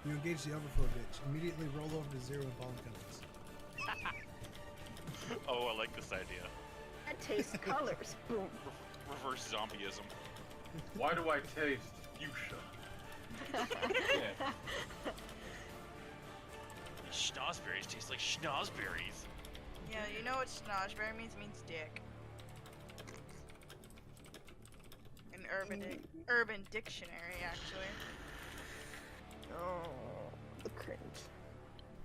you engage the overflow bitch. Immediately roll over to 0 and fall unconscious. Oh, I like this idea. That tastes colors. Boom. Reverse zombieism. Why do I taste fuchsia? Schnozberries taste like schnozberries. Yeah, you know what schnozberry means? It means dick. In urban dictionary, actually. Oh, the cringe.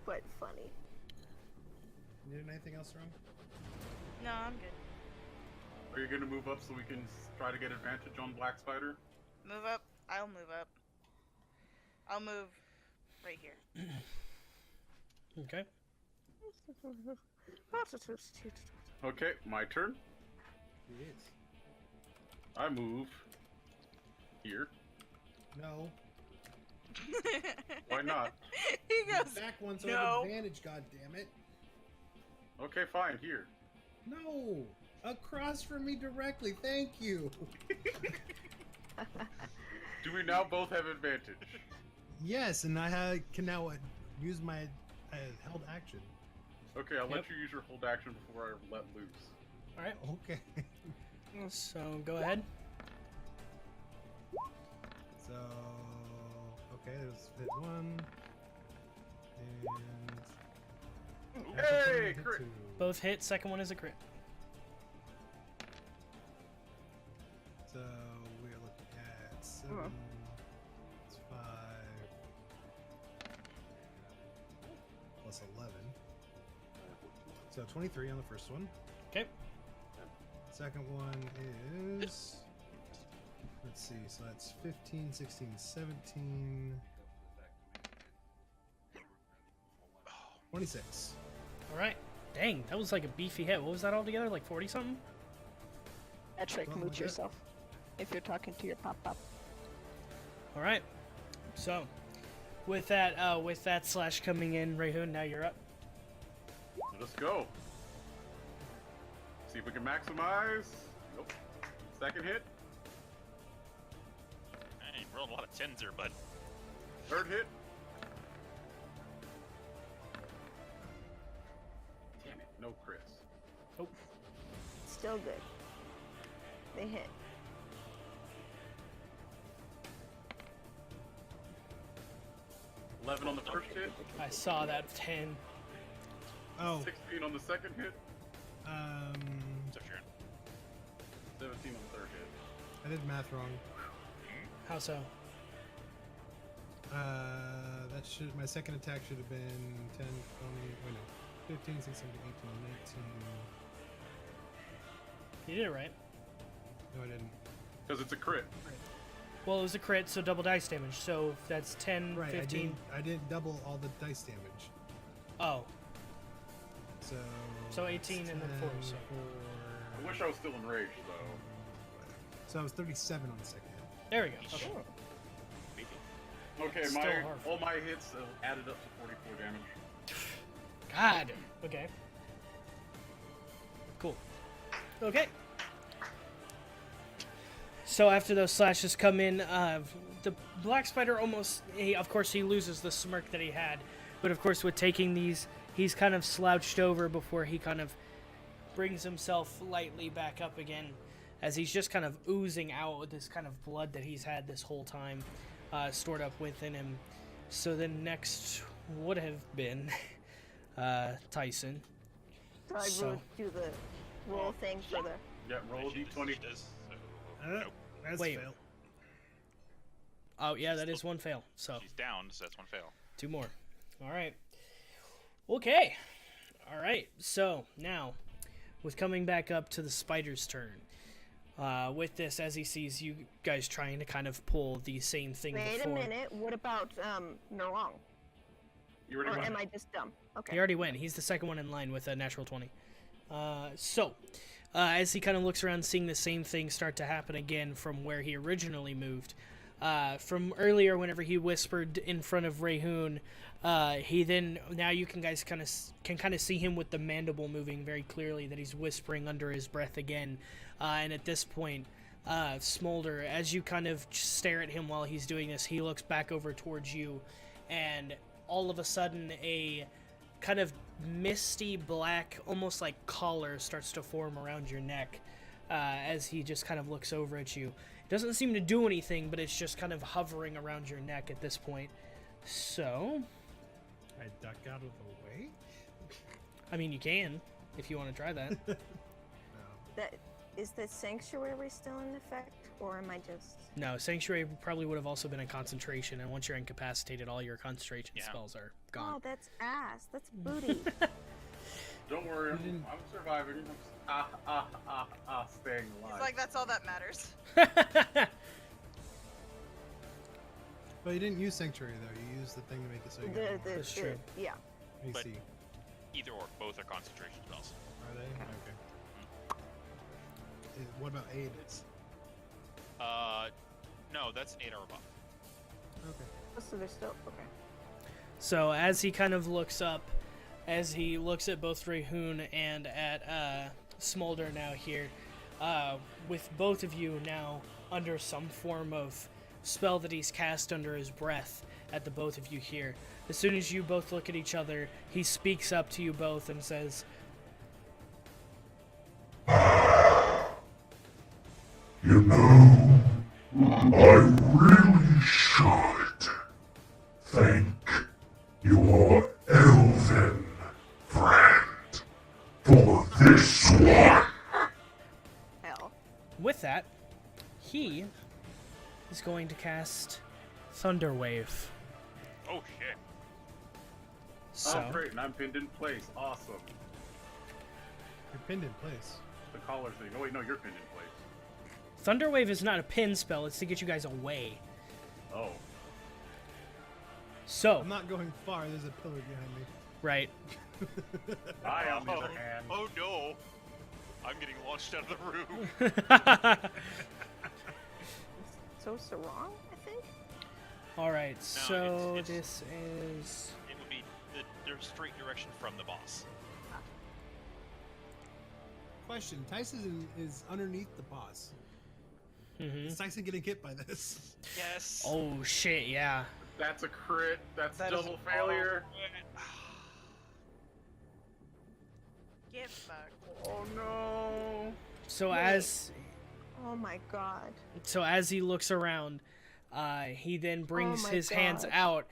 But funny. Need anything else wrong? No, I'm good. Are you going to move up so we can try to get advantage on Black Spider? Move up. I'll move up. I'll move right here. Okay. Okay, my turn. He is. I move here. No. Why not? He goes, Back one so I no. have advantage, goddammit. Okay, fine, here. No! Across from me directly, thank you! Do we now both have advantage? Yes, and I can now use my held action. Okay, I'll Yep. let you use your hold action before I let loose. Alright. Okay. So, go ahead. So, okay, there's hit 1. And... Hey, hit crit! 2. Both hit. Second one is a crit. So, we are looking at 7. It's 5. Plus 11. So, 23 on the first one. Okay. Second one is... Let's see, so that's 15, 16, 17... 26. Alright. Dang, that was like a beefy hit. What was that altogether? Like 40 something? Patrick, Something mute like that. yourself. If you're talking to your pop-pop. Alright. So, with that slash coming in, Rahun, now you're up. Let us go. See if we can maximize. Nope. Second hit. Hey, you rolled a lot of 10s there, bud. Third hit. Damn it, no crits. Still good. They hit. $11 on the first hit. I saw that 10. Oh, 16 on the second hit. So Shiren. 17 on the third hit. I did math wrong. How so? That should, my second attack should have been 10, 20, wait no, 15, 16, 17, 18, 19. You did it right. No, I didn't. Because it's a crit. Well, it was a crit, so double dice damage. So that's 10, Right, 15. I didn't double all the dice damage. Oh, So. So 18 and then 4, so. I wish I was still enraged, though. So I was 37 on the second hit. there we go. Okay. Okay, It's still hard. all my hits added up to 44 damage. God. Okay. Cool. Okay. So after those slashes come in, the black spider almost, of course, he loses the smirk that he had. But of course, with taking these, he's kind of slouched over before he kind of brings himself lightly back up again, as he's just kind of oozing out with this kind of blood that he's had this whole time stored up within him. So then next would have been Tyson. So I do the roll thing for the. Yeah, roll a d20. That's Wait. fail. Oh yeah, that is one fail. So She's down, so that's one fail. 2 more. All right. Okay. All right. So now, with coming back up to the spider's turn, with this, as he sees you guys trying to kind of pull the same thing Wait before. a minute. What about Naram? You Or already am went. I just dumb? Okay. He already went. He's the second one in line with a natural 20. As he kind of looks around, seeing the same thing start to happen again from where he originally moved, from earlier, whenever he whispered in front of Rahun, he then, now you can guys kind of see him with the mandible moving very clearly, that he's whispering under his breath again. And at this point, Smolder, as you kind of stare at him while he's doing this, he looks back over towards you, and all of a sudden a kind of misty black, almost like collar, starts to form around your neck as he just kind of looks over at you. It doesn't seem to do anything, but it's just kind of hovering around your neck at this point. So, I duck out of the way. I mean, you can if you want to try that. That is the sanctuary still in effect, or am I just? No, Sanctuary probably would have also been a concentration, and once you're incapacitated, all your concentration spells are gone. Oh, that's ass. That's booty. Don't worry, I'm surviving. I'm staying alive. It's like that's all that matters. But you didn't use Sanctuary though. You used the thing to make it so you got more That's true. Yeah. But- AC. Either or, both are concentration spells. Are they? Okay. What about aid? No, that's an 8 or above. Okay. Oh, so they're still okay. So as he kind of looks up, as he looks at both Rahun and at Smolder now here, with both of you now under some form of spell that he's cast under his breath at the both of you here. As soon as you both look at each other, he speaks up to you both and says, You know, I really should thank your elven friend for this one. Hell. with that, he is going to cast Thunder Wave. Oh shit. So, Oh, great, and I'm pinned in place. Awesome. You're pinned in place. The collar thing. Oh, wait, no, you're pinned in place. Thunder Wave is not a pin spell, it's to get you guys away. Oh. So, I'm not going far. There's a pillar behind me. right. I, on the other hand. Oh no. I'm getting launched out of the room. So Sarang, I think. Alright, so it's- this is... It would be the straight direction from the boss. Question: Tyson is underneath the boss. Mhm. Is Tyson getting hit by this? Yes. Oh shit, yeah. That's a crit. That's That is double failure. Get fucked. Oh no. So Wait. Oh my god. as he looks around, he then brings my his hands God. out,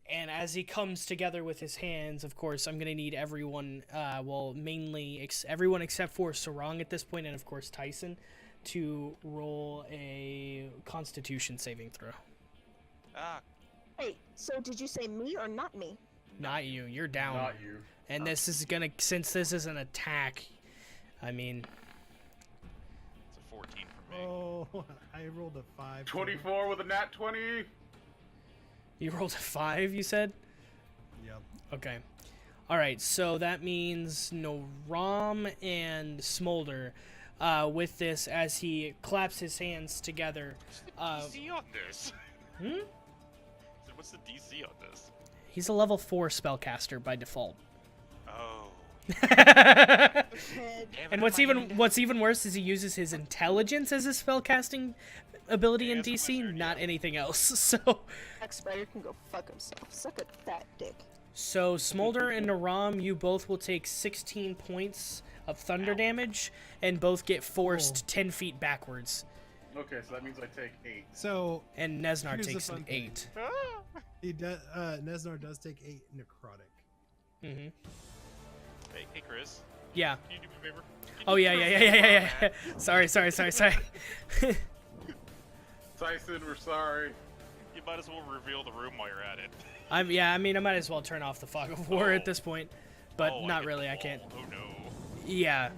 and as he comes together with his hands, of course, I'm gonna need everyone, mainly everyone except for Sarang at this point, and of course Tyson, to roll a Constitution saving throw. Ah, Hey, so did you say me or not me? Not you. You're down. Not you. And this is gonna, since this is an attack, I mean, It's a 14 for me. Oh, I rolled a 5. 24 with a nat 20. you rolled a 5, you said? Yep. Okay. Alright, so that means Naram and Smolder with this as he claps his hands together. DC on this? Hmm? So what's the DC on this? He's a level 4 spellcaster by default. Oh. Head. And what's even worse is he uses his intelligence as his spellcasting ability in Yeah, that's what I DC, heard, not yeah. anything else. So Black Spider can go fuck himself. Suck a fat dick. Smolder and Naram, you both will take 16 points of thunder damage and both get forced 10 feet backwards. Okay, so that means I take 8. So And Nesnar Here's the takes fun an thing. 8. he does. Nesnar does take 8 necrotic. Mm-hmm. Hey, Chris. Yeah. Can you do me a favor? Can Oh you yeah. throw Sorry. Tyson, we're sorry. You might as well reveal the room while you're at it. I might as well turn off the fog of war at this point, but Oh, not hit really. the I can't. wall. Oh no. Yeah.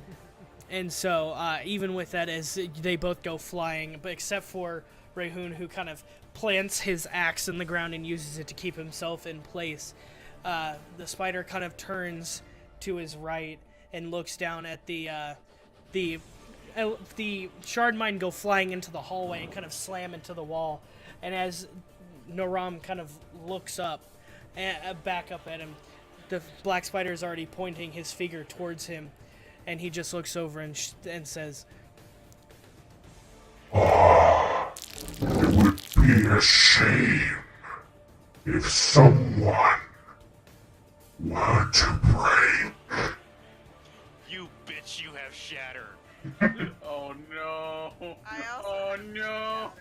And so even with that, as they both go flying, but except for Rahun, who kind of plants his axe in the ground and uses it to keep himself in place, the spider kind of turns to his right and looks down at the shard mine go flying into the hallway and kind of slam into the wall. And as Naram kind of looks up, back up at him, the black spider is already pointing his finger towards him, and he just looks over and says, It would be a shame if someone were to break. You bitch, you have shatter. Oh no. I also Oh have no. shatter.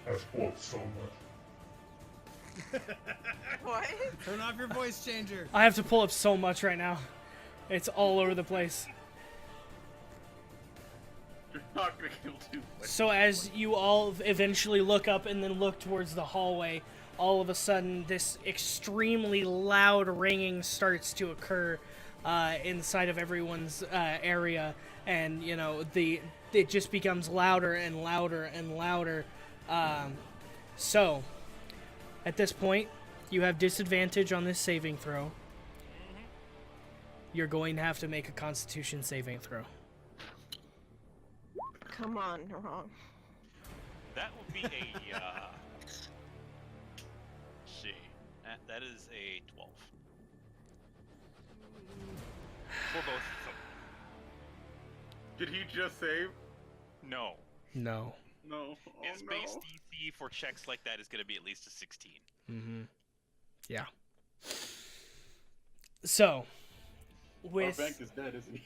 That's what so much. What? Turn off your voice changer. I have to pull up so much right now. It's all over the place. You're not gonna kill 2 players. So as you all eventually look up and then look towards the hallway, all of a sudden this extremely loud ringing starts to occur inside of everyone's area, and it just becomes louder and louder and louder. So at this point, you have disadvantage on this saving throw. You're going to have to make a Constitution saving throw. Come on, wrong. That would be a. See, that is a 12 for both of them. Did he just save? No, No. No. Oh, his no. base DC for checks like that is going to be at least a 16. Mm-hmm. Yeah. So, Our with bank is dead, isn't he?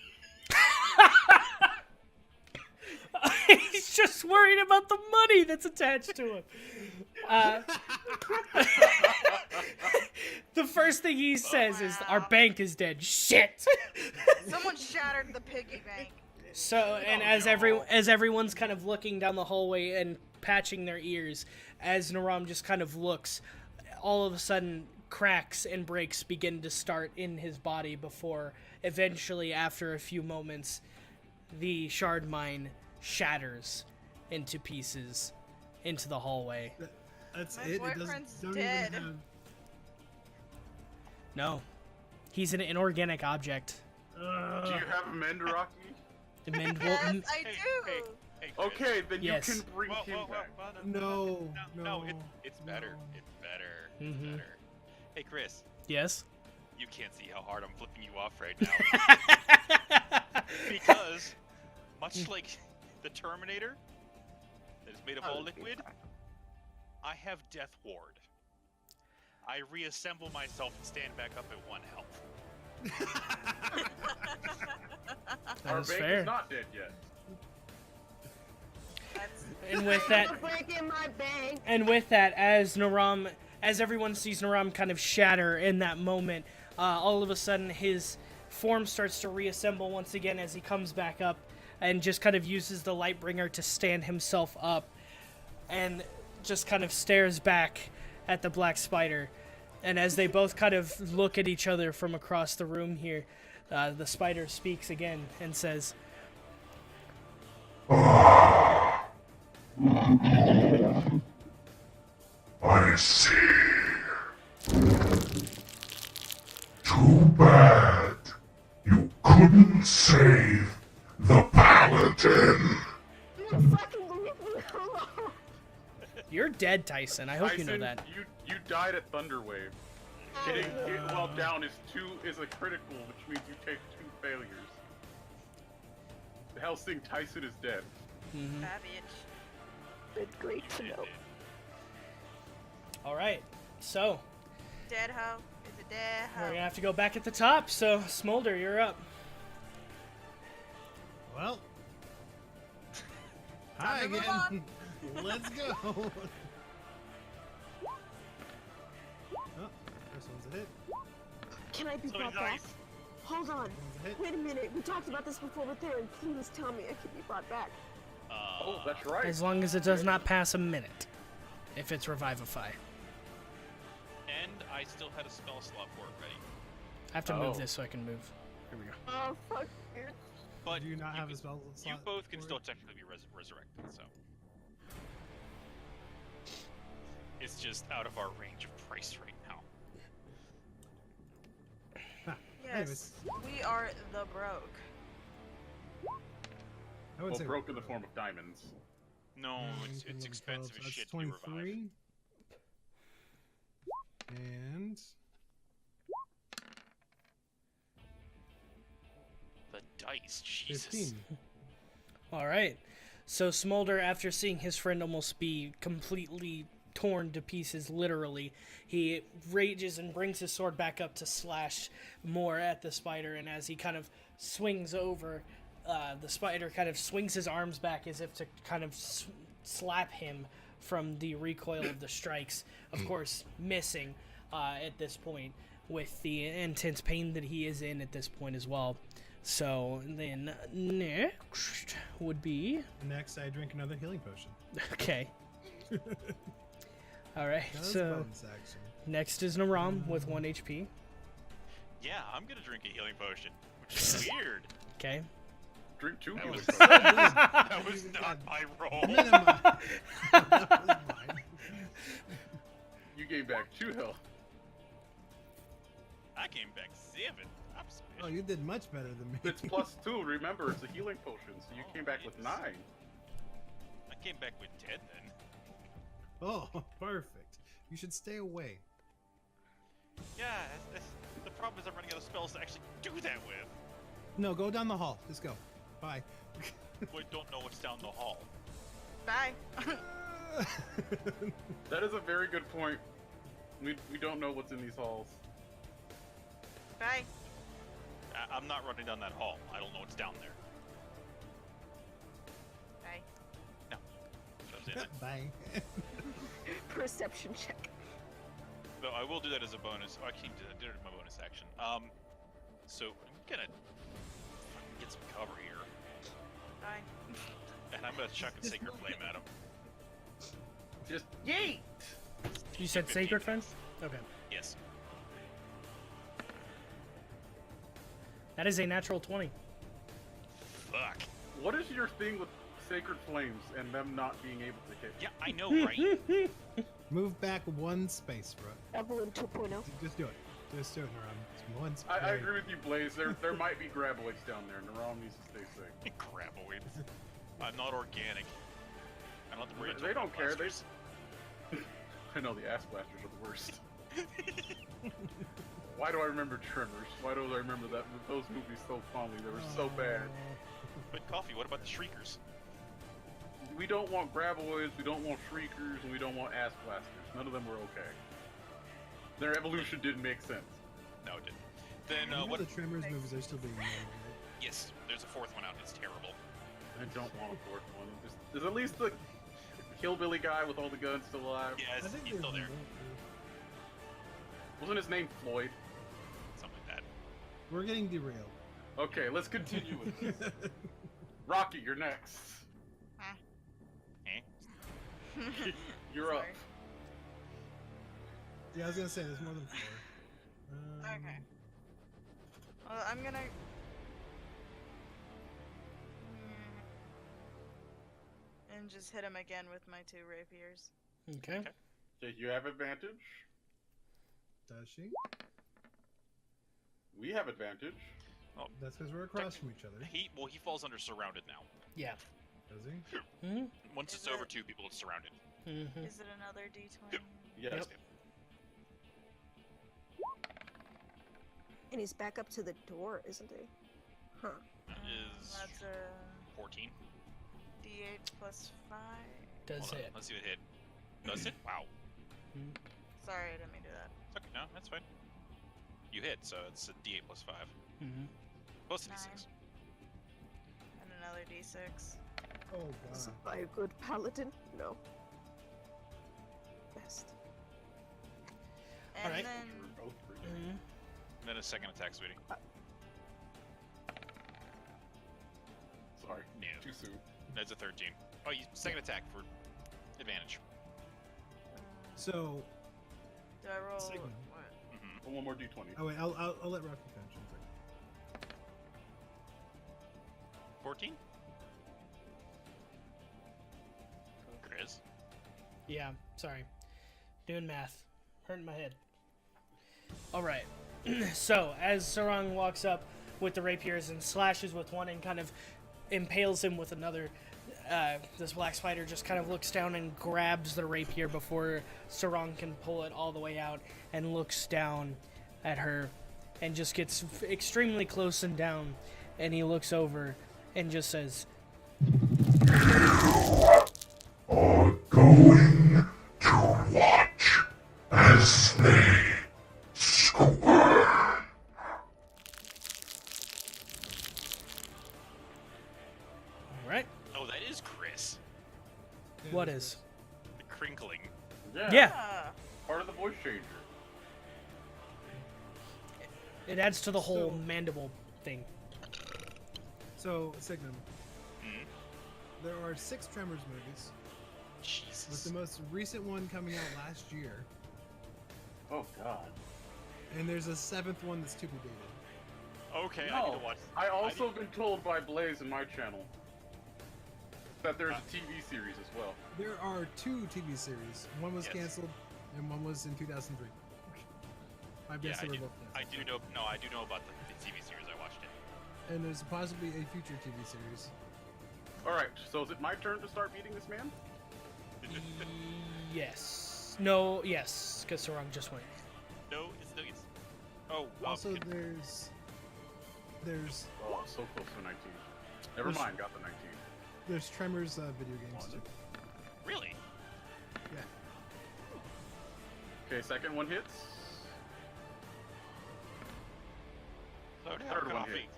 he's just worried about the money that's attached to him. The first thing he says is, "Our bank is dead." Shit. Someone shattered the piggy bank. So, and as everyone's kind of looking down the hallway and patching their ears, as Naram just kind of looks, all of a sudden cracks and breaks begin to start in his body before eventually, after a few moments, the shard mine shatters into pieces into the hallway. That's My it. It boyfriend's don't dead. even have. No. He's an inorganic object. Do you have a mend, Rocky? Mend Yes, will- I do. Hey, Chris. Okay, then Yes. you can bring him back. No, no, no, it's better. no. It's better. Mhm. It's better. Hey, Chris, Yes? you can't see how hard I'm flipping you off right now. Because, much like the Terminator, that is made of all liquid, I have Death Ward. I reassemble myself and stand back up at 1 health. That Our is bank fair. is not dead yet. That's And with that, You're breaking my bank. and with that, as everyone sees Naram kind of shatter in that moment, all of a sudden his form starts to reassemble once again as he comes back up and just kind of uses the Lightbringer to stand himself up. And just kind of stares back at the black spider. And as they both kind of look at each other from across the room here, the spider speaks again and says, I see. Too bad you couldn't save the paladin. You fucking leave me alone. "You're dead, Tyson. I hope you know that." You died at Thunderwave. Hitting it while down is a critical, which means you take 2 failures. The Hellsing Tyson is dead. Savage. But great to know. All right, so Dead hoe. Is it dead we're hoe? gonna have to go back at the top. So Smolder, you're up. Well. Hi to move again. Let's go. Oh, first one's a hit. Can I be So brought nice. back? Hold on. One's a hit. Wait a minute. We talked about this before with Therein. Please tell me I can be brought back. Oh, that's right. As long as it does not pass a minute, if it's Revivify. And I still had a spell slot for it ready. I have to move Oh. this so I can move. Here we go. Oh, fuck. But Do you not have a can- spell You slot both can for still it? technically be resurrected, so. It's just out of our range of price right now. Yes. We are the broke. I would Well, say Oh, broke in the form of diamonds. No, 9, it's 10, 11, expensive 12, as so shit that's to be revived. 23. And The dice, Jesus. 15. All right. So Smolder, after seeing his friend almost be completely torn to pieces, literally, he rages and brings his sword back up to slash more at the spider. And as he kind of swings over, the spider kind of swings his arms back as if to kind of slap him from the recoil of the strikes. Of course, missing at this point with the intense pain that he is in at this point as well. So then next would be Next, I drink another healing potion. okay. All right. That was a So bonus action. next is Naram with 1 HP. Yeah, I'm gonna drink a healing potion, which is weird. Okay. Drink 2 That healing was, potions. that was not my role. That was mine. You gave back 2 health. I came back 7. I'm special. Oh, you did much better than me. It's +2. Remember, it's a healing potion, so you came back with 9. I came back with 10 then. Oh, perfect. You should stay away. Yeah, the problem is I'm running out of spells to actually do that with. No, go down the hall. Just go. Bye. We don't know what's down the hall. Bye. That is a very good point. We don't know what's in these halls. Bye. I'm not running down that hall. I don't know what's down there. Bye. No. Shows in it. Bye. Perception check. Though I will do that as a bonus. Oh, I can't do that. I did it in my bonus action. So I'm gonna fucking get some cover here, Bye. and I'm gonna chuck a sacred flame at him. Just yeet! You said 15 Sacred Friend? hits. Okay. Yes. That is a natural 20. Fuck. What is your thing with Sacred Flames and them not being able to hit? Yeah, I know, right? Move back 1 space, bro. Evelyn 2.0. Just do it. Just do it, Naram. Just 1 space. I agree with you, Blaze. There might be graboids down there. Naram needs to stay safe. Graboids. I'm not organic. I don't have to worry They don't care. blasters. I know the ass blasters are the worst. Why do I remember Tremors? Why do I remember those movies so fondly? They were so bad. But Coffee, what about the Shriekers? We don't want graboids, we don't want shriekers, and we don't want ass blasters. None of them were okay. Their evolution didn't make sense. No, it didn't. Then, You know what? the Tremors movies are still being made, right? Yes, there's a 4th one out. It's terrible. I don't want a 4th one. There's at least the hillbilly guy with all the guns still alive. Yes, I think he's still there's there. Wasn't his name Floyd? Something like that. We're getting derailed. Okay, let's continue with this. Rocky, you're next. Eh? You're up. Sorry. Yeah, I was gonna say there's more than 4. Okay. Well, I'm gonna. And just hit him again with my 2 rapiers. Okay. Okay, you have advantage. Does she? We have advantage. That's because we're across from each other. He falls under surrounded now. Yeah. Does he? Mm-hmm. Once it's over 2 people, it's surrounded. Mm-hmm. Is it another D20? Yes. Yep. And he's back up to the door, isn't he? Huh. Is That's a 14. D8 plus 5. Does Hold on, hit. let's see what hit. Does it? Wow. Sorry, I didn't mean to do that. It's okay. No, that's fine. You hit, so it's a D8 plus 5. Mm-hmm. Plus Nine. D6. And another D6. Oh Is god. I a good paladin? No. Best. And Alright. then You're both pretty. Mm-hmm. And then a second attack, sweetie. Sorry. No. Too soon. That's a 13. Oh, you second attack for advantage. So, do I roll Signum. what? Mm-hmm. One more D20. oh wait, I'll let Rocky finish in a second. 14? Chris? Yeah, sorry. Doing math. Hurting my head. Alright. So, as Sarang walks up with the rapiers and slashes with one and kind of impales him with another, this black spider just kind of looks down and grabs the rapier before Sarang can pull it all the way out and looks down at her and just gets extremely close and down, and he looks over and just says, Are going to watch as they squirm. alright, Oh, that is Chris. what is? The crinkling. Yeah. Ah, Part of the voice changer. It adds to the whole So- mandible thing. So, Signum, Mhm. there are 6 Tremors movies, with Jesus. the most recent one coming out last year, Oh god. and there's a 7th one that's to be dated. Okay, I need to watch. I also need- been told by Blaze in my channel that there's a TV series as well. There are 2 TV series. One was Yes. canceled, and one was in 2003. I Yeah, guess they I were do, both I canceled. do know. No, I do know about the TV series. I watched it. And there's possibly a future TV series. Alright, so is it my turn to start beating this man? Yes. No, yes, because Sarang just went. No, it's. Oh, Also, okay. there's Oh, I'm so close to 19. Never There's- mind, got the 19. there's Tremors video games too. Really? Yeah. Okay, second one hits. Slow down, Third one coffee.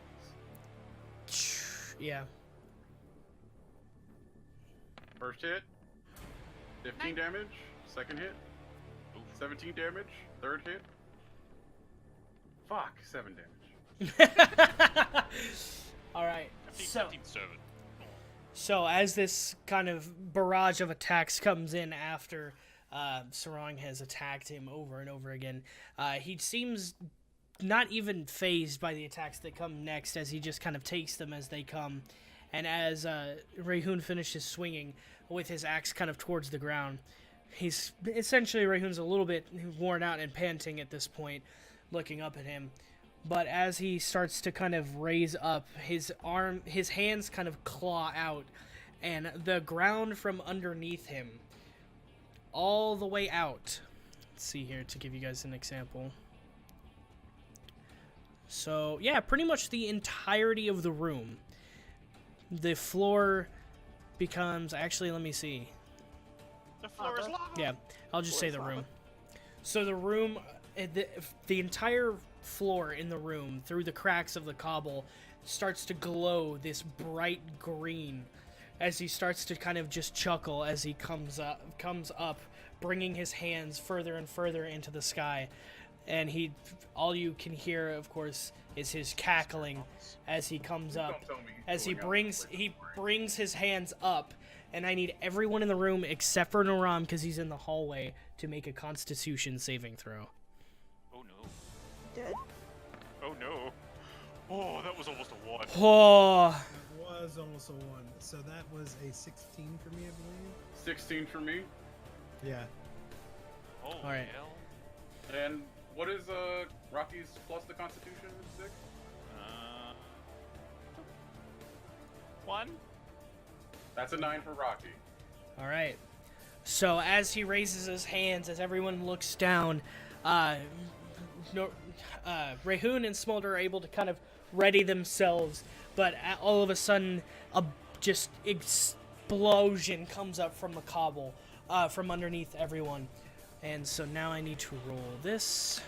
hits. Yeah. First hit, 15 damage. Second hit, 17 damage. Third hit, fuck, 7 damage. All right. 15, So, 17, 7. so as this kind of barrage of attacks comes in after Sarang has attacked him over and over again, he seems not even phased by the attacks that come next, as he just kind of takes them as they come. And as Rahun finishes swinging with his axe kind of towards the ground, he's essentially, Rahun's a little bit worn out and panting at this point, looking up at him. But as he starts to kind of raise up, his hands kind of claw out, and the ground from underneath him, all the way out. Let's see here to give you guys an example. So, yeah, pretty much the entirety of the room. The floor becomes, actually, let me see. The floor is lava. Yeah, I'll just say the Floor's room. So the room, the entire floor in the room, through the cracks of the cobble, starts to glow this bright green as he starts to kind of just chuckle as he comes up, bringing his hands further and further into the sky. And all you can hear, of course, is his cackling as he comes up. Don't tell me he's As he going out brings with the brings his hands up, and I need everyone in the room except for Naram, because he's in the hallway, to make a Constitution saving throw. Oh no. Dead. Oh no. Oh, that was almost a 1. Oh, It was almost a 1. So that was a 16 for me, I believe. 16 for me. Yeah. Holy Alright. hell. And what is Rockie's plus the Constitution? 6? 1. That's a 9 for Rocky. all right. So as he raises his hands, as everyone looks down, Rahun and Smolder are able to kind of ready themselves, but all of a sudden, a just explosion comes up from the cobble, from underneath everyone. And so now I need to roll this.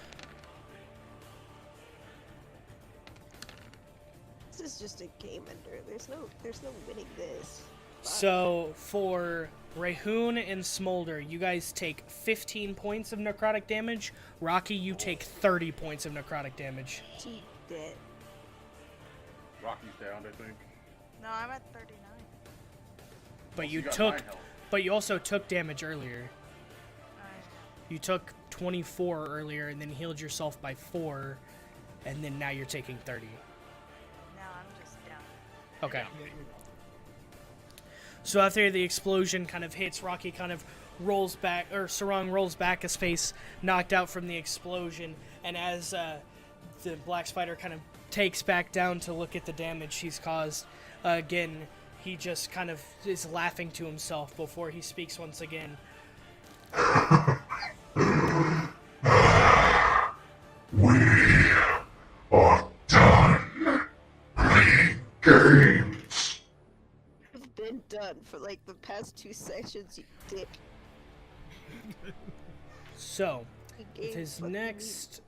This is just a game ender. There's no winning this. So for Rahun and Smolder, you guys take 15 points of necrotic damage. Rockie, you take 30 points of necrotic damage. She dead. Rocky's down, I think. No, I'm at 39. But you got took, 9 health. but you also took damage earlier. Alright. You took 24 earlier and then healed yourself by 4, and then now you're taking 30. Now I'm just down. Okay. So after the explosion kind of hits, Rockie kind of rolls back, or Sarang rolls back, his face knocked out from the explosion, and as the black spider kind of takes back down to look at the damage he's caused, again, he just kind of is laughing to himself before he speaks once again. We are done playing games. We've been done for like the past 2 sessions, you dick. So, You with gave his fucking next...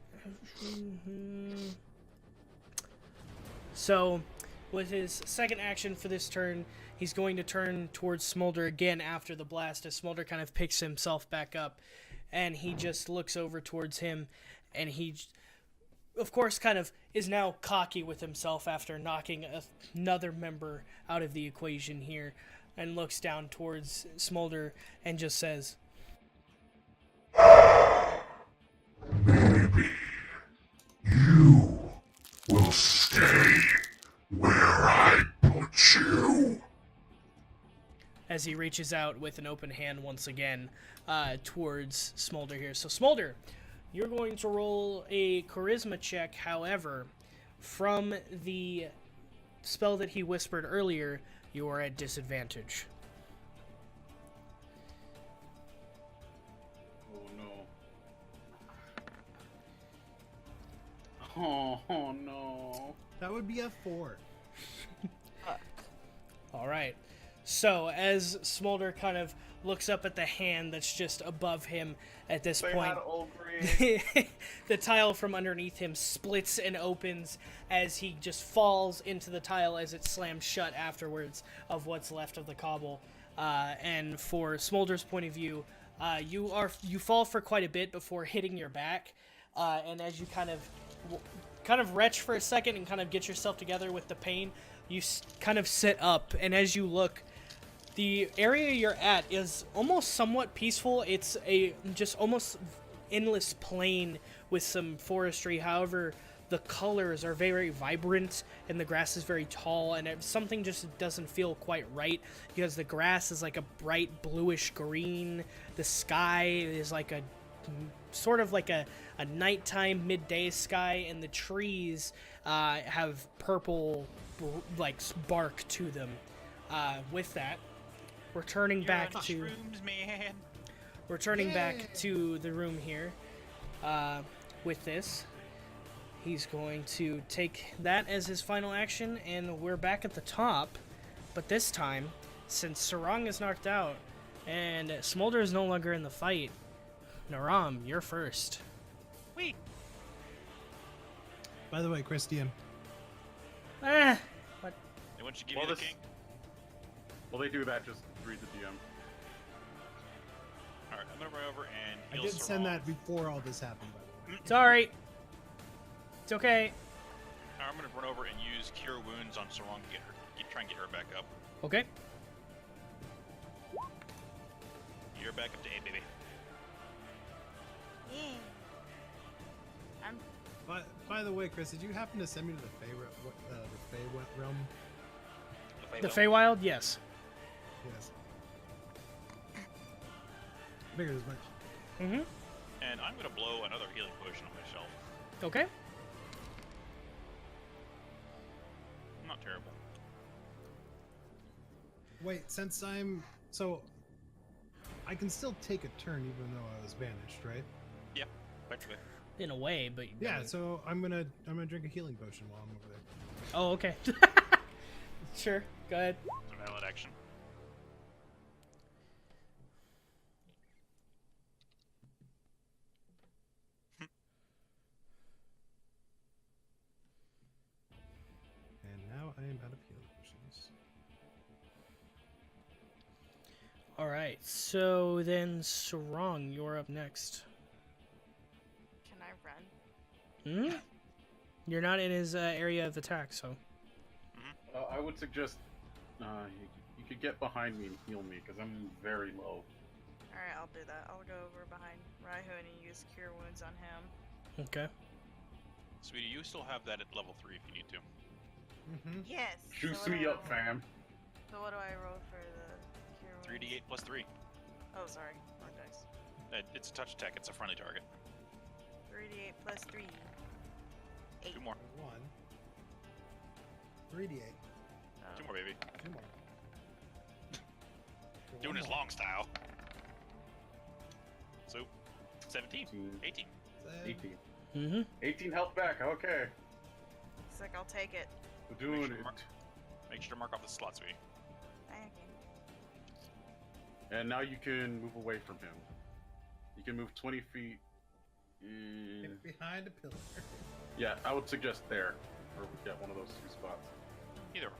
So, with his second action for this turn, he's going to turn towards Smolder again after the blast, as Smolder kind of picks himself back up, and he just looks over towards him, and he, of course, kind of is now cocky with himself after knocking another member out of the equation here, and looks down towards Smolder and just says, Maybe you will stay where I put you. as he reaches out with an open hand once again towards Smolder here. So Smolder, you're going to roll a charisma check. However, from the spell that he whispered earlier, you are at disadvantage. Oh no. Oh no. That would be a 4. All right. So as Smolder kind of looks up at the hand that's just above him at this Say point, hi to old Green. the tile from underneath him splits and opens as he just falls into the tile as it slams shut afterwards of what's left of the cobble. And for Smolder's point of view, you fall for quite a bit before hitting your back, and as you kind of retch for a second and kind of get yourself together with the pain, you kind of sit up, and as you look, the area you're at is almost somewhat peaceful. It's a just almost endless plain with some forestry. However, the colors are very vibrant and the grass is very tall, and something just doesn't feel quite right because the grass is like a bright bluish green. The sky is like a sort of like a nighttime midday sky, and the trees have purple like bark to them. With that, returning back to mushrooms, man. returning back to the room here. With this, he's going to take that as his final action, and we're back at the top. But this time, since Sarang is knocked out and Smolder is no longer in the fight, Naram, you're first. Wait. By the way, Christian, What? They want you to give Well, you the this- king. Well, they do that. Just read the DM. All right, I'm gonna run over and I heal did send Sarang. that before all this happened, by the way. Sorry. It's okay. I'm gonna run over and use Cure Wounds on Sarang to try and get her back up. Okay. You're back up to 8, baby. Yeah. I'm. By the way, Chris, did you happen to send me to the Fey realm? The Feywild, yes. Yes. Figured as much. Mm-hmm. And I'm gonna blow another healing potion on myself. Okay. Not terrible. Wait, since I can still take a turn even though I was banished, right? Yeah, effectively. In a way, but Yeah, so I'm gonna drink a healing potion while I'm over there. Oh, okay. Sure. Go ahead. It's a valid action. And now I am out of healing potions. All right. So then, Sarang, you're up next. Can I run? Hmm. You're not in his area of attack, so. I would suggest you could get behind me and heal me because I'm very low. Alright, I'll do that. I'll go over behind Rahun and use Cure Wounds on him. Okay. Sweetie, you still have that at level 3 if you need to. Mm-hmm. Yes! Juice so what me do I up, roll? fam. So what do I roll for the Cure Wounds? 3d8 plus 3. Oh, sorry. Wrong dice. It's a touch attack. It's a friendly target. 3d8 plus 3. 8. 2 more. 1. 3d8. 2 more, baby. 2 more. Doing his long style. So, 17. 18. 18. Mm-hmm. 18 health back. Okay. It's like, I'll take it. We're doing Make sure it. Make sure to mark off the slot, sweetie. Okay. And now you can move away from him. You can move 20 feet. Get behind a pillar. Yeah, I would suggest there. Or we get one of those 2 spots. Either.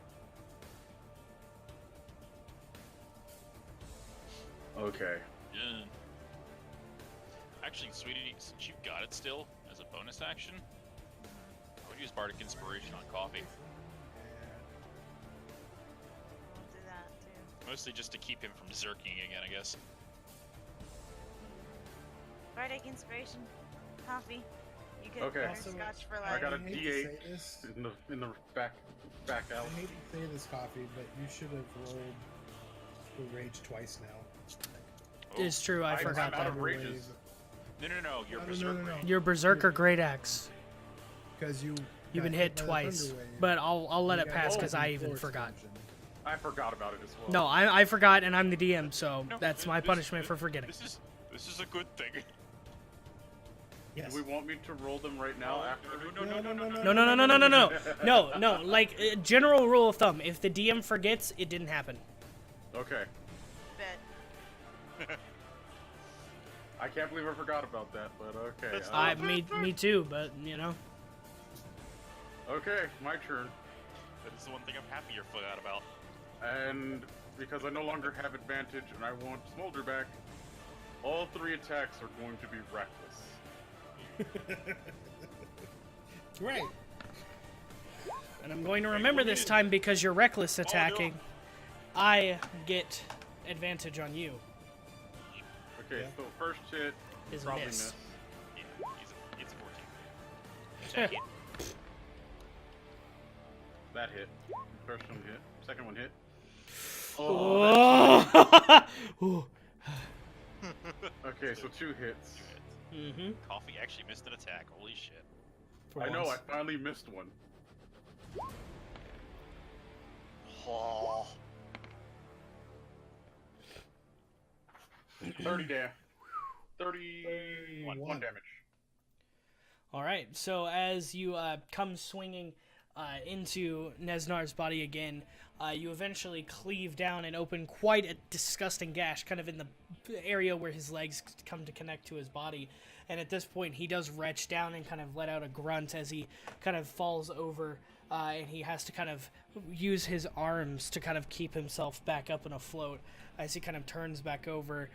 Okay. Yeah. Actually, sweetie, since you've got it still, as a bonus action, I would use Bardic Inspiration on coffee. I'll do that too. Mostly just to keep him from zerking again, I guess. Bardic Inspiration. Coffee. You get Okay. butterscotch Also, for I life. got a hate to D8 say this. in the back out. I hate to say this, Coffee, but you should have rolled for rage twice now. Oh. It's true. I forgot I'm out that. of rages. No. You're No, berserk. no. Your Berserker Great Axe. Because you've You've been hit twice, but I'll let it pass because I even forgot. I forgot about it as well. No, I forgot, and I'm the DM, so No, that's my punishment for forgetting. This is a good thing. Yes. Do we want me to roll them right now after? No. Like general rule of thumb, if the DM forgets, it didn't happen. Okay. Bet. I can't believe I forgot about that, but okay. Me too, but you know. Okay, my turn. That is the one thing I'm happy you forgot about. And because I no longer have advantage and I want Smolder back, all 3 attacks are going to be reckless. Right. And I'm going to remember this time because you're reckless attacking. I get advantage on you. Okay, so first hit Is a probably miss. miss. Yeah, it's a 14. Attack hit. That hit. First one hit. Second one hit. Oh. Okay, so 2 hits. Mm-hmm. Coffee actually missed an attack. Holy shit. I know, I finally missed one. Oh. 30 damage. 31 damage. All right. So as you come swinging into Nesnar's body again, you eventually cleave down and open quite a disgusting gash, kind of in the area where his legs come to connect to his body. And at this point, he does retch down and kind of let out a grunt as he kind of falls over, and he has to kind of use his arms to kind of keep himself back up and afloat as he kind of turns back over,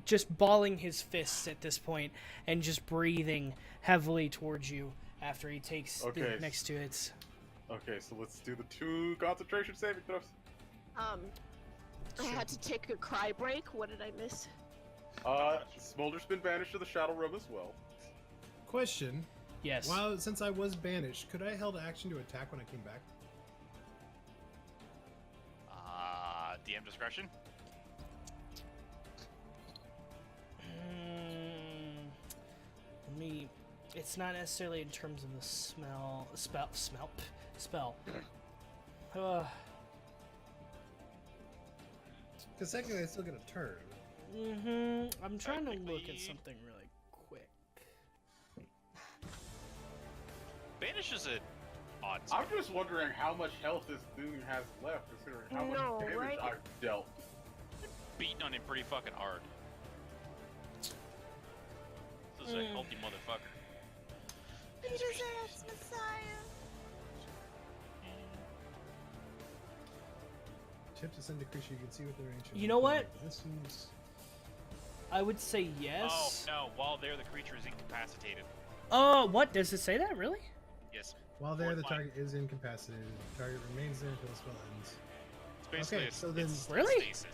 just balling his fists at this point and just breathing heavily towards you after he takes the next 2 hits. Okay, so let's do the 2 concentration saving throws. That's I true. had to take a cry break. What did I miss? Smolder's been banished to the Shadow Realm as well. Question. Yes. Since I was banished, could I held action to attack when I came back? DM discretion. Let me. It's not necessarily in terms of the spell. Because technically I still get a turn. I'm trying to look at Technically- something really quick. Banish is an odd. I'm just wondering how much health this thing has left, considering how much No, damage right? I've dealt. Beating on him pretty fucking hard. This is a healthy motherfucker. Peter's ass, Messiah. Tip to send a creature you can see with their ancient. You know what? Existence. I would say yes. Oh no! While there, the creature is incapacitated. Oh, what? Does it say that, really? Yes. While there, the Fourth line. target is incapacitated. The target remains there until the spell ends. It's basically Okay, so then- it's Really? stasis.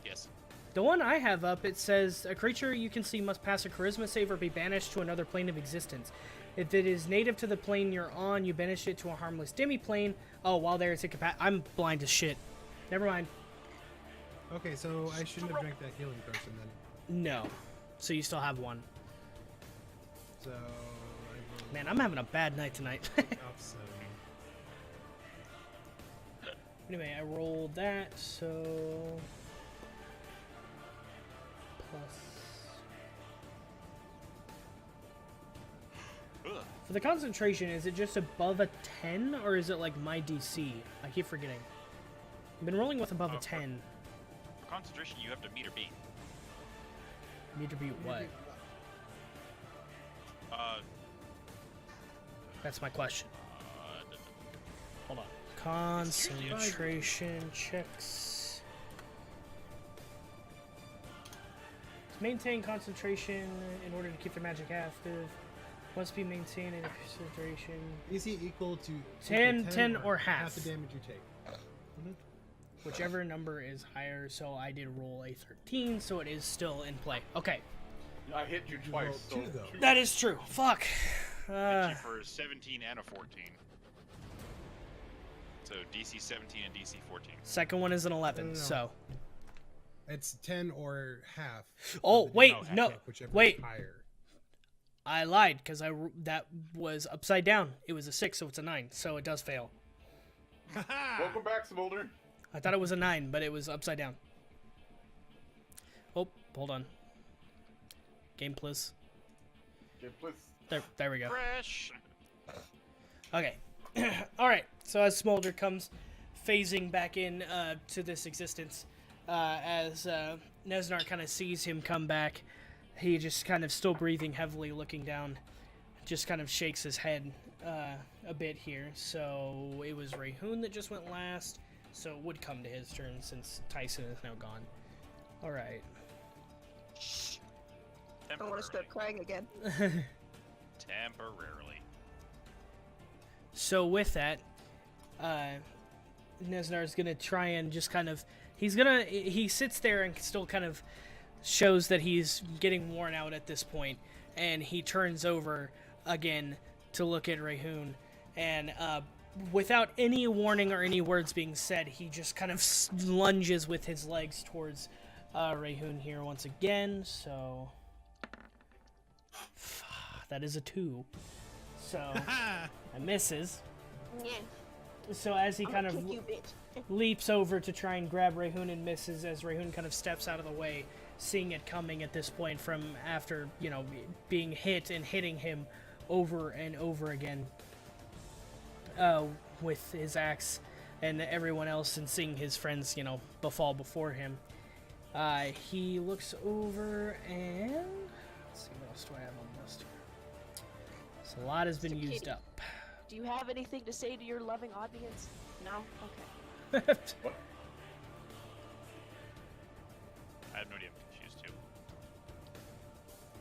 Yes. The one I have up, it says, a creature you can see must pass a charisma save or be banished to another plane of existence. If it is native to the plane you're on, you banish it to a harmless demi-plane. Oh, while there, it's incapacitated. I'm blind as shit. Never mind. Okay, so I shouldn't have drank that healing potion then. No. So you still have one. So I will Man, I'm having a bad night tonight. offset. Anyway, I rolled that, so... Plus... Ugh. For the concentration, is it just above a 10, or is it like my DC? I keep forgetting. I've been rolling with above a 10. For concentration, you have to meet or beat. Need to be what? That's my question. Hold on. Concentration checks. Maintain concentration in order to keep the magic active. Must be maintained in a concentration. DC equal to 10 or half. Half the damage you take. Whichever number is higher, so I did roll a 13, so it is still in play. Okay. I hit you You twice, rolled so two, though. That is true. Fuck. Hit you for 17 and a 14. So DC 17 and DC 14. Second one is an 11, No. so. It's 10 or half. Oh, of the wait, damage you no, take, whichever is wait. higher. I lied, because that was upside down. It was a 6, so it's a 9, so it does fail. welcome back, Smolder. I thought it was a 9, but it was upside down. Oh, hold on. Game please. Okay, please. There we go. Fresh. Okay. Alright, so as Smolder comes phasing back in to this existence, as Nesnar kind of sees him come back, he just kind of still breathing heavily, looking down, just kind of shakes his head a bit here. So it was Rahun that just went last, so it would come to his turn since Tyson is now gone. Alright. I want to start crying again. Temporarily. So with that, Nesnar is gonna try and just kind of he sits there and still kind of shows that he's getting worn out at this point, and he turns over again to look at Rahun, and without any warning or any words being said, he just kind of lunges with his legs towards Rahun here once again. So that is a 2. So it misses. Yeah. So as he I'm kind gonna of kick you, bitch. leaps over to try and grab Rahun and misses, as Rahun kind of steps out of the way, seeing it coming at this point from after, you know, being hit and hitting him over and over again with his axe and everyone else, and seeing his friends, you know, befall before him. He looks over and... Let's see, what else do I have on the list here? So a lot has been Mr. used Kitty. up. Do you have anything to say to your loving audience? No? Okay. I have no idea. I'm confused too.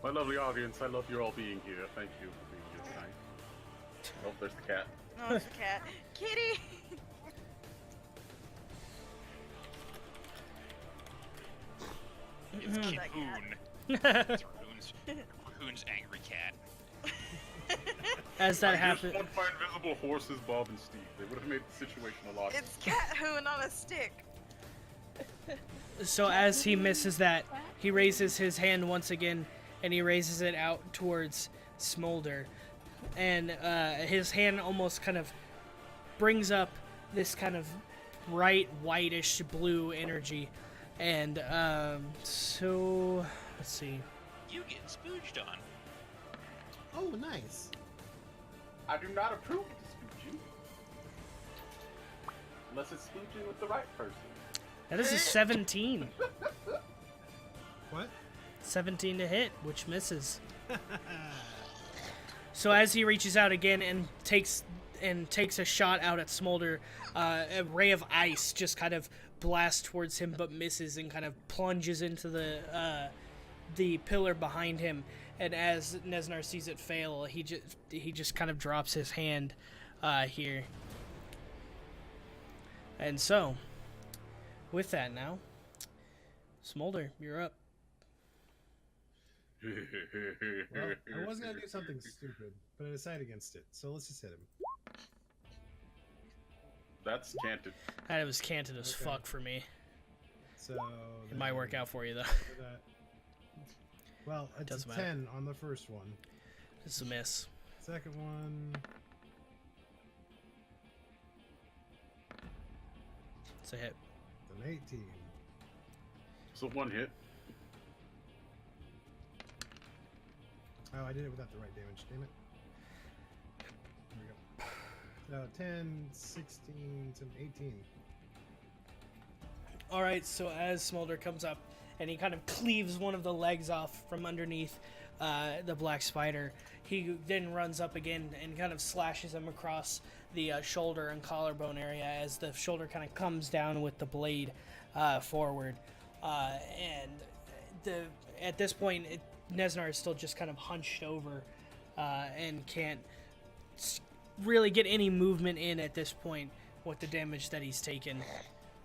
My lovely audience, I love you all being here. Thank you for being here tonight. Oh, there's the cat. No, it's a cat. Kitty! It's That Cahoon. cat. It's Rahun's angry cat. As that I just happens, want my invisible horses, Bob and Steve. They would have made the situation a lot. It's Cat Hoon on a stick. so as he misses that, he raises his hand once again, and he raises it out towards Smolder, and his hand almost kind of brings up this kind of bright whitish blue energy, and so let's see. You getting spooged on. Oh, nice. I do not approve of the spooching. Unless it's spooching with the right person. That is a 17. What? 17 to hit, which misses. So as he reaches out again and takes a shot out at Smolder, a ray of ice just kind of blasts towards him but misses and kind of plunges into the pillar behind him. And as Nesnar sees it fail, he just kind of drops his hand here. And so, with that now, Smolder, you're up. Well, I was gonna do something stupid, but I decided against it. So let's just hit him. That's canted. That was canted as Okay. fuck for me. So It might work out for you though. for that. Well, it's Doesn't a matter. 10 on the first one. It's a miss. Second one, It's a hit. an 18. So one hit. Oh, I did it without the right damage. Damn it. There we go. 10, 16, 18. All right, so as Smolder comes up and he kind of cleaves one of the legs off from underneath the black spider, he then runs up again and kind of slashes him across the shoulder and collarbone area as the shoulder kind of comes down with the blade forward. At this point, Nesnar is still just kind of hunched over and can't really get any movement in at this point with the damage that he's taken.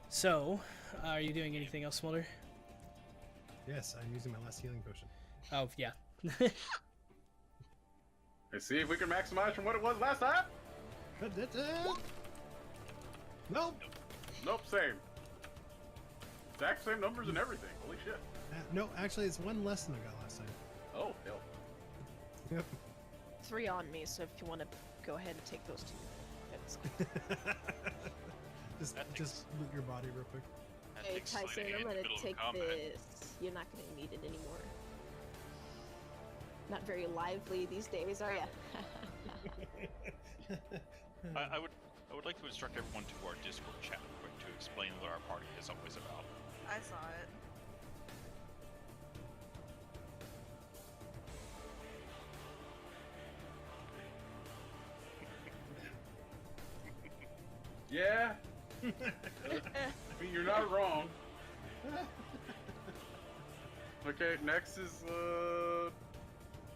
So, are you doing anything else, Smolder? Yes, I'm using my last healing potion. Oh, yeah. Let's see if we can maximize from what it was last time. Nope. Nope, same. Exact same numbers and everything. Holy shit. No, actually, it's one less than I got last time. Oh, hell. Yep. 3 on me, so if you want to go ahead and take those 2. That's just loot your body real quick. That Hey takes sleight of Tyson, hand I'm in the gonna middle of take combat. this. You're not gonna need it anymore. Not very lively these days, are ya? I would like to instruct everyone to our Discord chat real quick to explain what our party is always about. I saw it. Yeah. I mean, you're not wrong. Okay, next is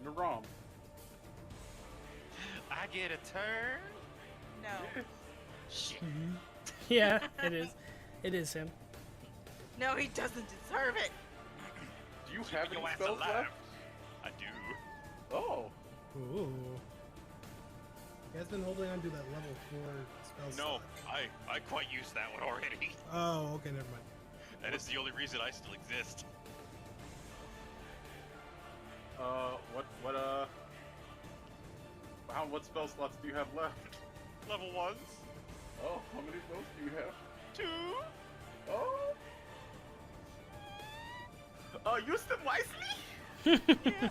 Naram. I get a turn. No. Shit. Yeah, it is. It is him. No, he doesn't deserve it. Do you have Your any ass spells alive. left? I do. Oh. Ooh. He has been holding on to that level 4 spell No, slot. I quite used that one already. Oh, okay, never mind. That is the only reason I still exist. What spell slots do you have left? Level 1s. Oh, how many of those do you have? 2. Oh. Use them wisely. Yeah.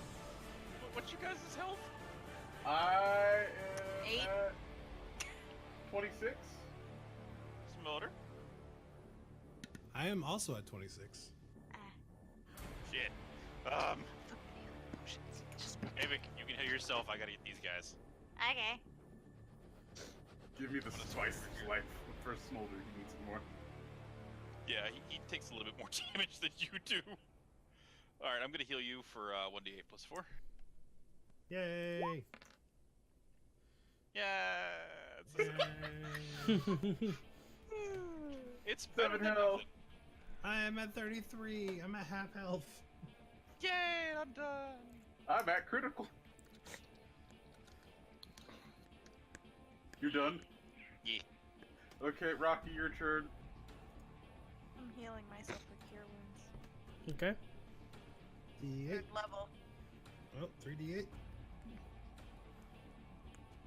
What's your guys' health? I am 8. at 26. Smolder. I am also at 26. Shit. Ava, you can heal yourself. I gotta get these guys. Okay. Give me the twice his life for Smolder. He needs it more. Yeah, he takes a little bit more damage than you do. Alright, I'm gonna heal you for 1d8 plus 4. Yay! Yeah. It's better 7 than health. nothing. I am at 33. I'm at half health. Yay, I'm done. I'm at critical. You done? Yeah. Okay, Rocky, your turn. I'm healing myself with cure wounds. Okay. D8. Third level. Oh, 3D8.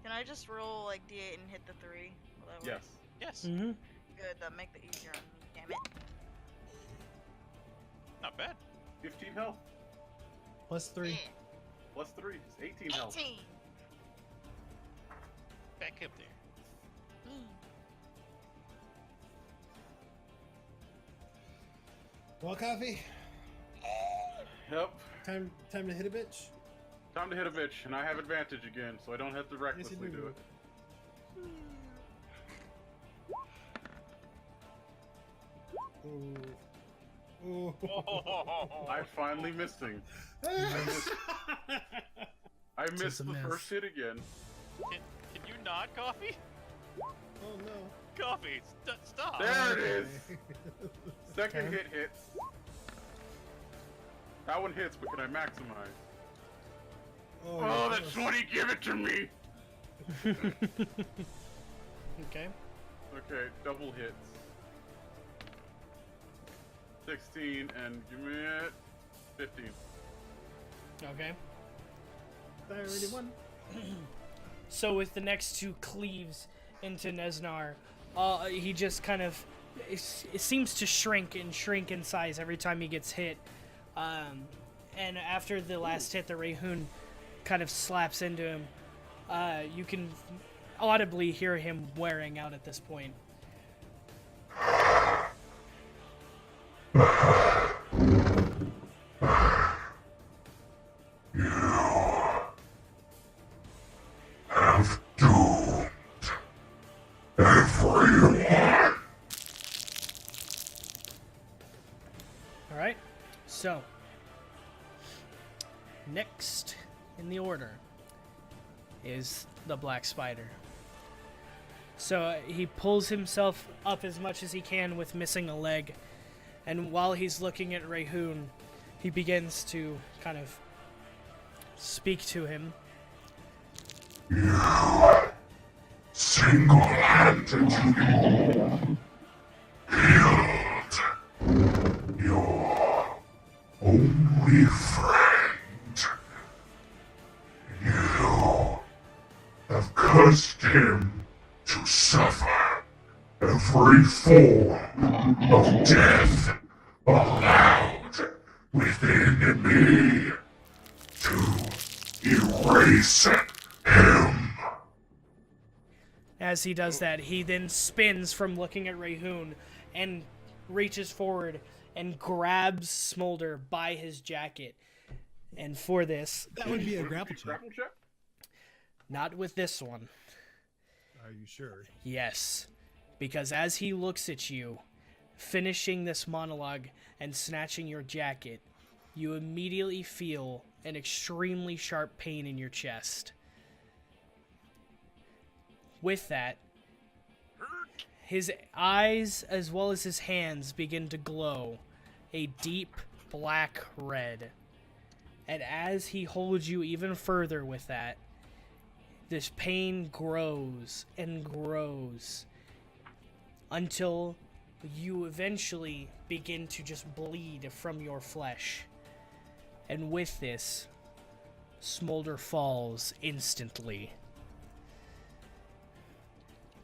Can I just roll like D8 and hit the 3? Will that work? Yes. Yes. Mm-hmm. Good, that'll make it easier on me. Damn it. Not bad. 15 health. Plus 3. Plus 3 is 18 health. 18! Back up there. Well, coffee. Yep. Time to hit a bitch. Time to hit a bitch, and I have advantage again, so I don't have to recklessly do it. Ooh. Ooh. I'm finally missing. I missed a the miss. first hit again. Can you not, Coffee? Oh no. Coffee, stop. There it is. Okay. Second Okay. hit hits. That one hits, but can I maximize? Oh, yeah, that 20, give it to me! Okay. Okay, double hits. 16, and give me it. 15. Okay. I already won. So with the next two cleaves into Nesnar, he just kind of it seems to shrink in size every time he gets hit. And after the last hit, the Rahun kind of slaps into him. You can audibly hear him wearing out at this point. Have doomed everyone. All right. So next in the order is the Black Spider. So he pulls himself up as much as he can with missing a leg, and while he's looking at Rahun, he begins to kind of speak to him. You single-handedly killed your only friend. You have cursed him to suffer every form of death allowed within me to erase him. As he does that, he then spins from looking at Rahun and reaches forward and grabs Smolder by his jacket. And for this, That would be a grapple check. Grapple check? not with this one. Are you sure? Yes, because as he looks at you, finishing this monologue and snatching your jacket, you immediately feel an extremely sharp pain in your chest. With that, his eyes as well as his hands begin to glow a deep black red. And as he holds you even further with that, this pain grows and grows until you eventually begin to just bleed from your flesh. And with this, Smolder falls instantly,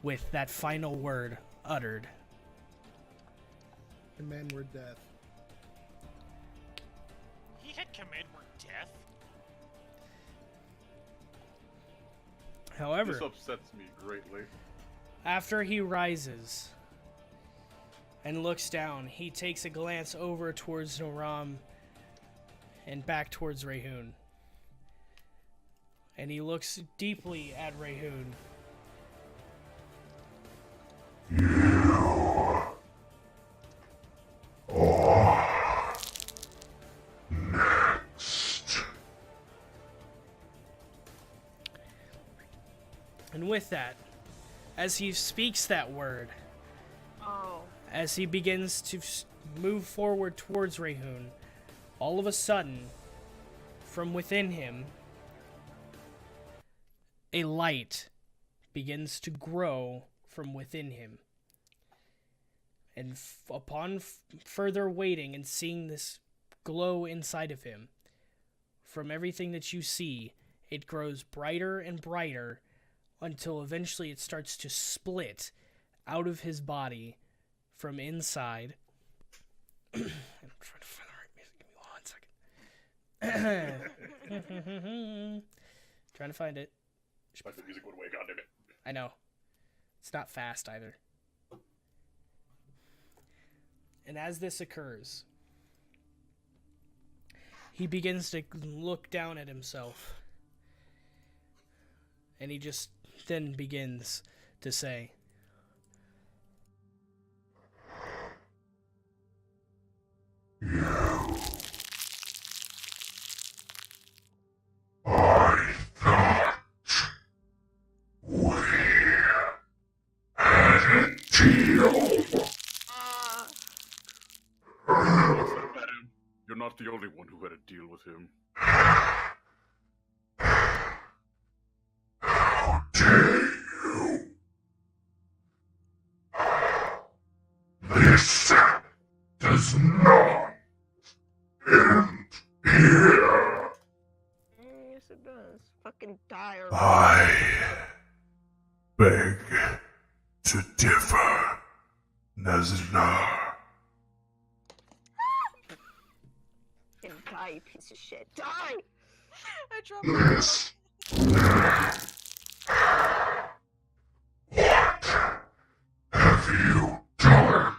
with that final word uttered. Command word death. He had command word death. However, This upsets me greatly. after he rises and looks down, he takes a glance over towards Naram and back towards Rahun. And he looks deeply at Rahun. Next. And with that, as he speaks that word, Oh. as he begins to move forward towards Rahun, all of a sudden, from within him, a light begins to grow from within him. And upon further waiting and seeing this glow inside of him, from everything that you see, it grows brighter and brighter until eventually it starts to split out of his body from inside. I'm trying to find the right music. Give me 1 second. Trying to find it. Like the music went away, goddammit. I know. It's not fast either. And as this occurs, he begins to look down at himself. And he just then begins to say, I thought we had a deal. Madam, you're not the only one who had a deal with him. How dare you? This does not end here. Yes, it does. Fucking die or I beg to differ, Naznar. fucking die, you piece of shit. Die! I dropped my This. What have you done?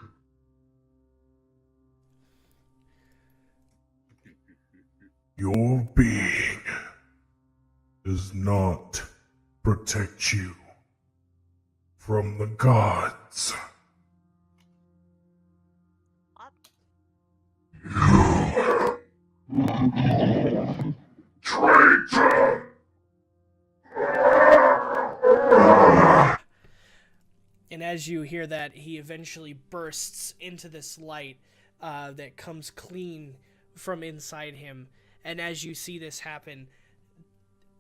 Your being does not protect you from the gods. You traitor! and as you hear that, he eventually bursts into this light that comes clean from inside him. And as you see this happen,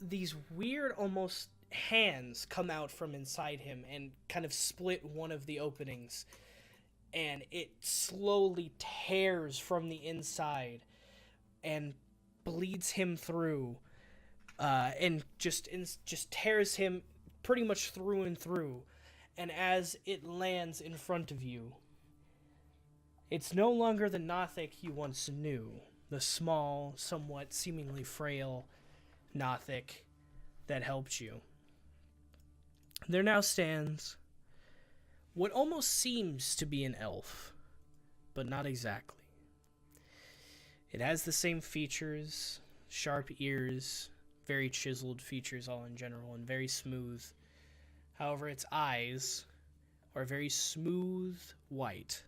these weird almost hands come out from inside him and kind of split one of the openings. And it slowly tears from the inside and bleeds him through, and just tears him pretty much through and through. And as it lands in front of you, it's no longer the Nothic you once knew, the small, somewhat seemingly frail Nothic that helped you. There now stands what almost seems to be an elf, but not exactly. It has the same features, sharp ears, very chiseled features all in general, and very smooth. However, its eyes are very smooth white.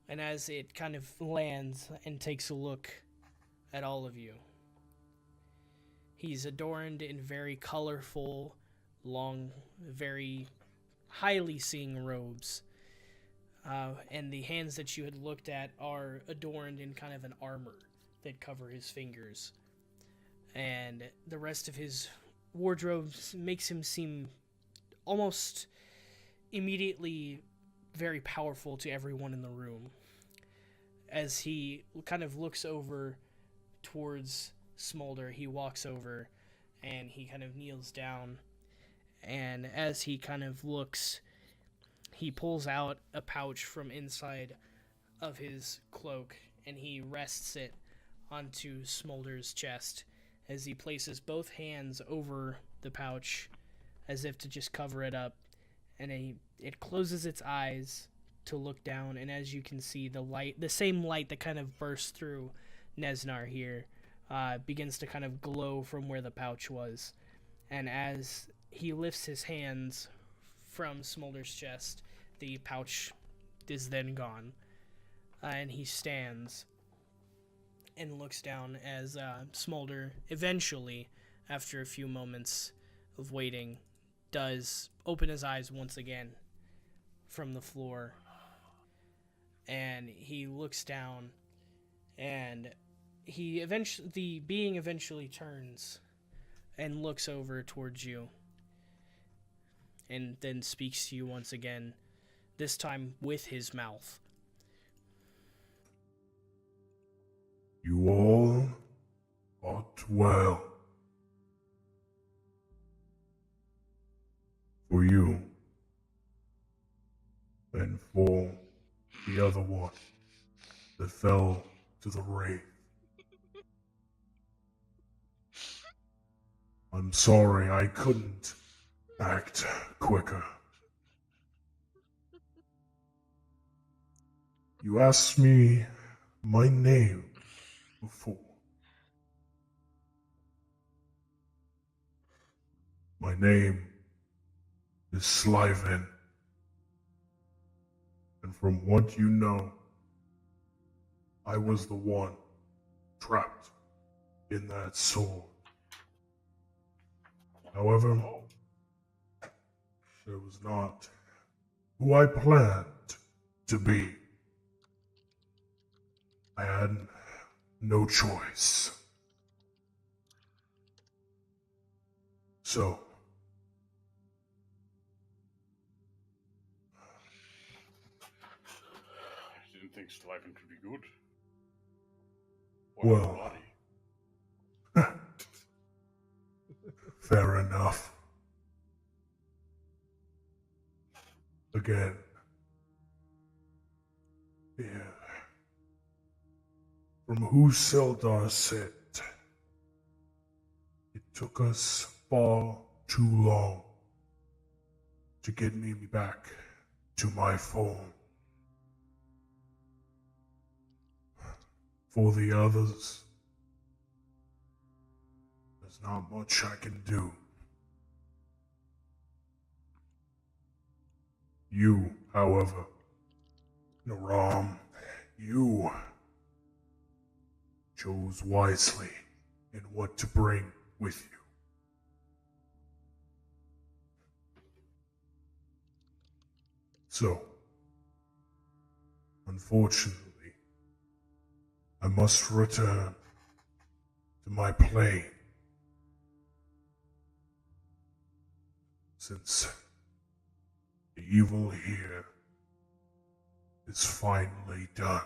And as it kind of lands and takes a look at all of you, he's adorned in very colorful, long, very highly seeing robes. And the hands that you had looked at are adorned in kind of an armor that cover his fingers. And the rest of his wardrobe makes him seem almost immediately very powerful to everyone in the room. As he kind of looks over towards Smolder, he walks over and he kind of kneels down. And as he kind of looks, he pulls out a pouch from inside of his cloak and he rests it onto Smolder's chest as he places both hands over the pouch as if to just cover it up. And it closes its eyes to look down, and as you can see, the same light that kind of burst through Neznar here begins to kind of glow from where the pouch was. And as he lifts his hands from Smolder's chest, the pouch is then gone. And he stands and looks down as Smolder eventually, after a few moments of waiting, does open his eyes once again from the floor. and he looks down, and the being eventually turns and looks over towards you, and then speaks to you once again, this time with his mouth. You all ought well. For you, and for the other one that fell to the wraith. I'm sorry I couldn't act quicker. You asked me my name before. My name is Slyven. And from what you know, I was the one trapped in that sword. However, it was not who I planned to be. I had no choice. So, I didn't think Slyven could be good. Well. Body. Fair enough. Again. Yeah. From who Sildar sit, it took us far too long to get me back to my form. For the others, there's not much I can do. You, however, Naram, you chose wisely in what to bring with you. So, unfortunately, I must return to my plane, since the evil here is finally done.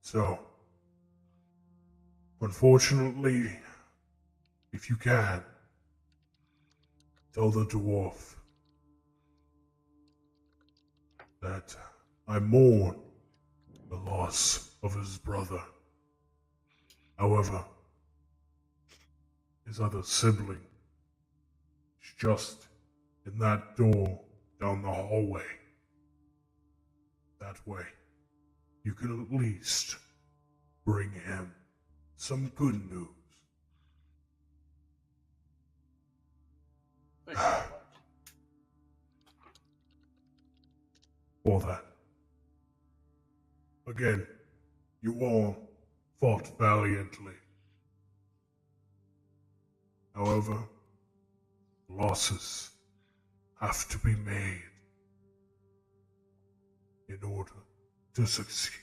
So, unfortunately, if you can, tell the dwarf that I mourn the loss of his brother. However, his other sibling is just in that door down the hallway. That way, you can at least bring him some good news. Thank you. For that. Again, you all fought valiantly. However, losses have to be made in order to succeed.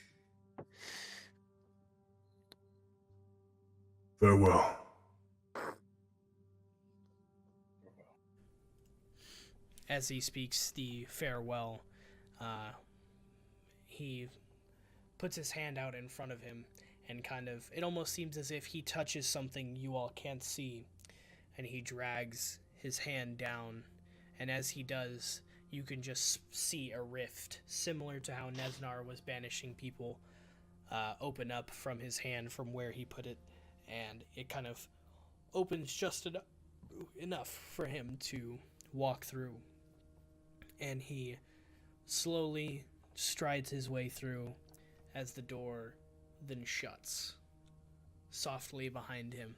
Farewell. As he speaks the farewell, he puts his hand out in front of him, and it almost seems as if he touches something you all can't see, and he drags his hand down, and as he does, you can just see a rift, similar to how Nesnar was banishing people, open up from his hand from where he put it, and it kind of opens just enough for him to walk through. And he slowly strides his way through as the door then shuts softly behind him.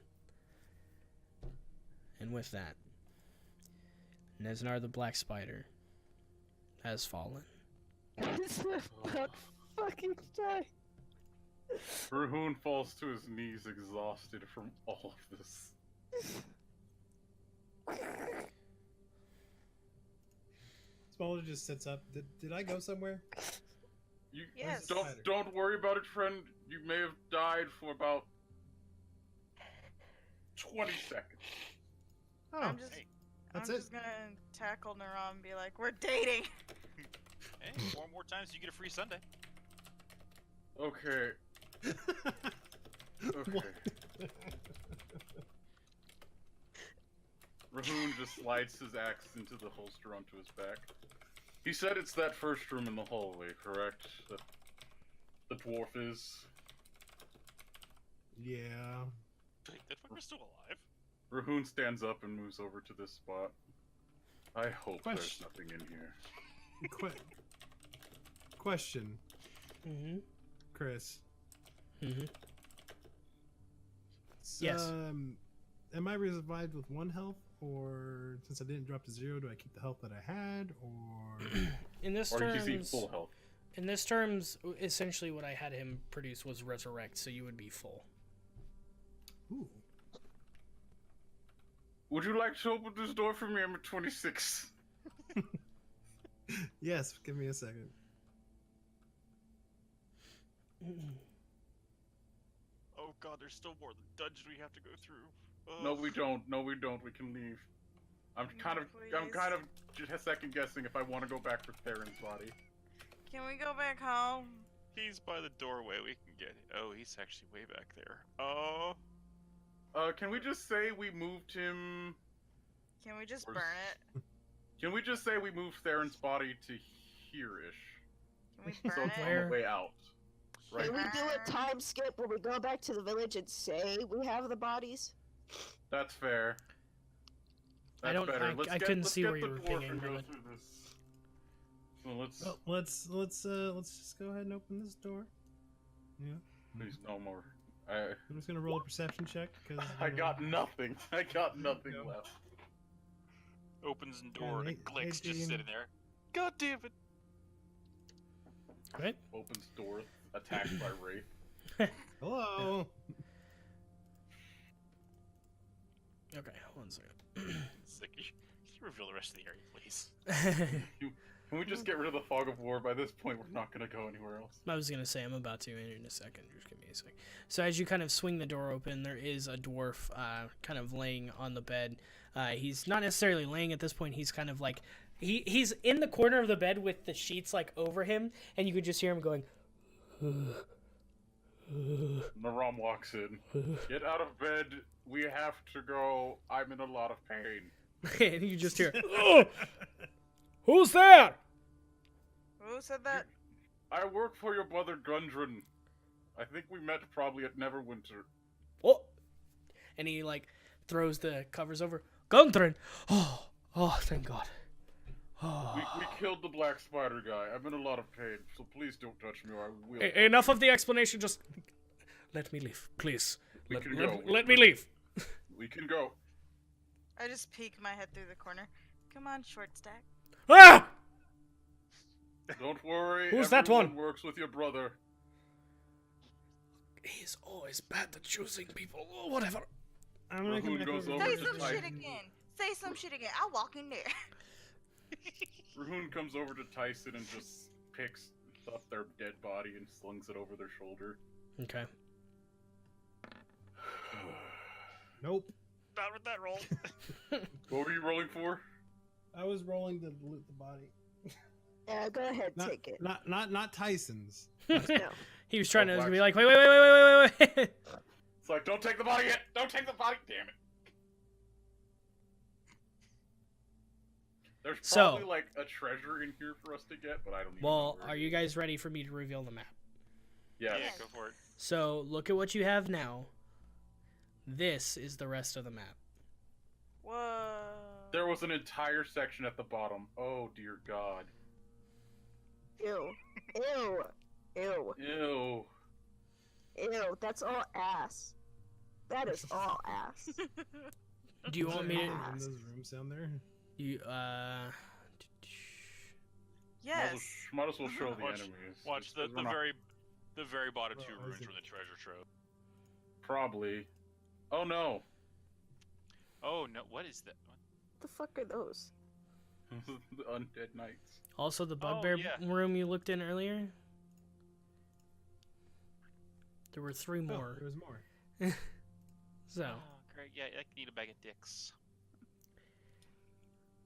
And with that, Nesnar the Black Spider has fallen. He's about fucking die. Rahun falls to his knees exhausted from all of this. Smolder just sits up. Did I go somewhere? You Yes. don't worry about it, friend. You may have died for about 20 seconds. Oh, I'm just, Hey, that's I'm it. just gonna tackle Naram and be like, we're dating. hey, 4 more times you get a free Sunday. Okay. Okay. What? Rahun just slides his axe into the holster onto his back. He said it's that first room in the hallway, correct? That the dwarf is. Yeah. Wait, that fucker's still alive? Rahun stands up and moves over to this spot. I hope there's Question. nothing in here. Question, Mm-hmm. Chris. Mm-hmm. So, Yes. Am I revived with 1 health, or since I didn't drop to 0, do I keep the health that I had, or? In this Or you see terms, full health. in this terms, essentially what I had him produce was resurrect, so you would be full. Ooh. Would you like to open this door for me? I'm at 26. Yes. Give me a second. Oh god, there's still more dungeon we have to go through. No, we don't. No, we don't. We can leave. I'm kind of just second guessing if I want to go back for Theron's body. Can we go back home? He's by the doorway, we can get it. Oh, he's actually way back there. Oh. Can we just say we moved him? Can we just Where's- burn it? Can we just say we moved Theron's body to here-ish? Can we So burn it's it? on Where? the way out. Right? Can we do a time skip where we go back to the village and say we have the bodies? That's fair. I That's don't- better. I- Let's I get, couldn't let's see get where the you were dwarf thinking, and go but- through this. So let's. Well, let's just go ahead and open this door. Yeah. Please, no more. I'm just gonna roll a perception check because I got nothing. I got nothing go. left. Opens the door and Yeah, Glick's just 18. sitting there. God damn it. Right? Opens door, attacked by Wraith. Hello. Okay, one second. It's like, can you reveal the rest of the area, please? Can we just get rid of the fog of war? By this point, we're not gonna go anywhere else. I was gonna say I'm about to in a second. Just give me a sec. So as you kind of swing the door open, there is a dwarf kind of laying on the bed. He's not necessarily laying at this point. He's kind of like he's in the corner of the bed with the sheets like over him, and you could just hear him going. Naram walks in. Get out of bed. We have to go. I'm in a lot of pain. And you just hear, "Oh, who's there?" Who said that? I work for your brother Gundren. I think we met probably at Neverwinter. Oh, and he like throws the covers over. Gundren. Oh, thank God. Oh. We killed the black spider guy. I'm in a lot of pain, so please don't touch me or I will. Enough of the explanation. Just let me leave, please. We Let, can let- go. let me leave. We can go. I just peek my head through the corner. Come on, short stack. Ah! Don't worry. Who's that everyone one? works with your brother. He's always bad at choosing people. Oh, whatever. I'm gonna come Rahun back goes over over Say to some Tyson. shit again. Say some shit again. I'll walk in there. Rahun comes over to Tyson and just picks up their dead body and slings it over their shoulder. Okay. Nope. Not with that roll. What were you rolling for? I was rolling to loot the body. Yeah, go ahead, Not, take it. not Tyson's. No. He was trying to Black- be like, wait. It's like, don't take the body yet! Don't take the body! Damn it! There's So- probably like a treasure in here for us to get, but I don't even know Well, where are it you is. guys ready for me to reveal the map? Yes. Yeah, go for it. So look at what you have now. This is the rest of the map. Whoa. There was an entire section at the bottom. Oh dear God. Ew. Ew. Ew. Ew. Ew. That's all ass. That is all ass. Do you Is want there me to? anything in those rooms down there? You Yes. Might as well show the Watch- enemies. Watch just the 'cause we're not- very bottom Oh, two I runes see. from the treasure trove. Probably. Oh no. Oh no, what is that? The fuck are those? The undead knights. Also, the bugbear yeah. room you looked in earlier. There were 3 Oh, more. there was more. So, Oh, great. Yeah, I can eat a bag of dicks.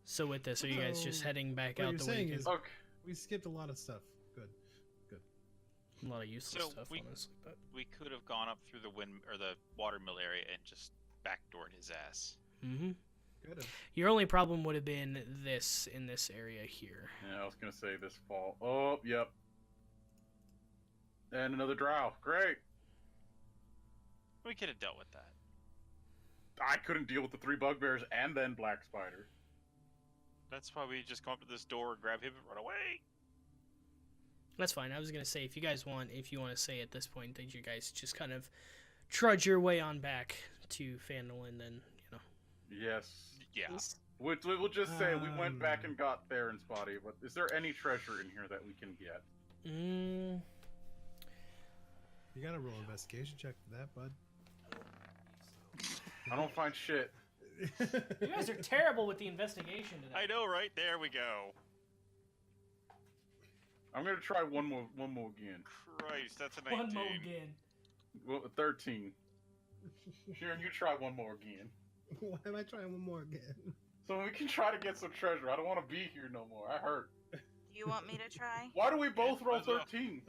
so with this, are you guys just So, heading back what out you're the way saying you is- can? Okay. We skipped a lot of stuff. Good. A lot of useless So stuff, we- honestly. But We could have gone up through the wind or the watermill area and just backdoored his ass. Good. Your only problem would have been this in this area here. Yeah, I was gonna say this fall. Oh, yep. And another drow. Great. We could have dealt with that. I couldn't deal with the 3 bugbears and then black spider. That's why we just come up to this door, grab him, and run away. That's fine. I was gonna say if you want to say at this point that you guys just kind of trudge your way on back to Phandalin, then Yes. Yeah. We'll just say we went back and got Theron's body, but is there any treasure in here that we can get? Mm, You gotta roll investigation check for that, bud. I don't find shit. you guys are terrible with the investigation today. I know, right? There we go. I'm gonna try one more again. Christ, that's a 19. One more again. Well, 13. Shiren, you try one more again. Why am I trying one more again? So we can try to get some treasure. I don't want to be here no more. I hurt. You want me to try? Why do we both roll as well. 13s?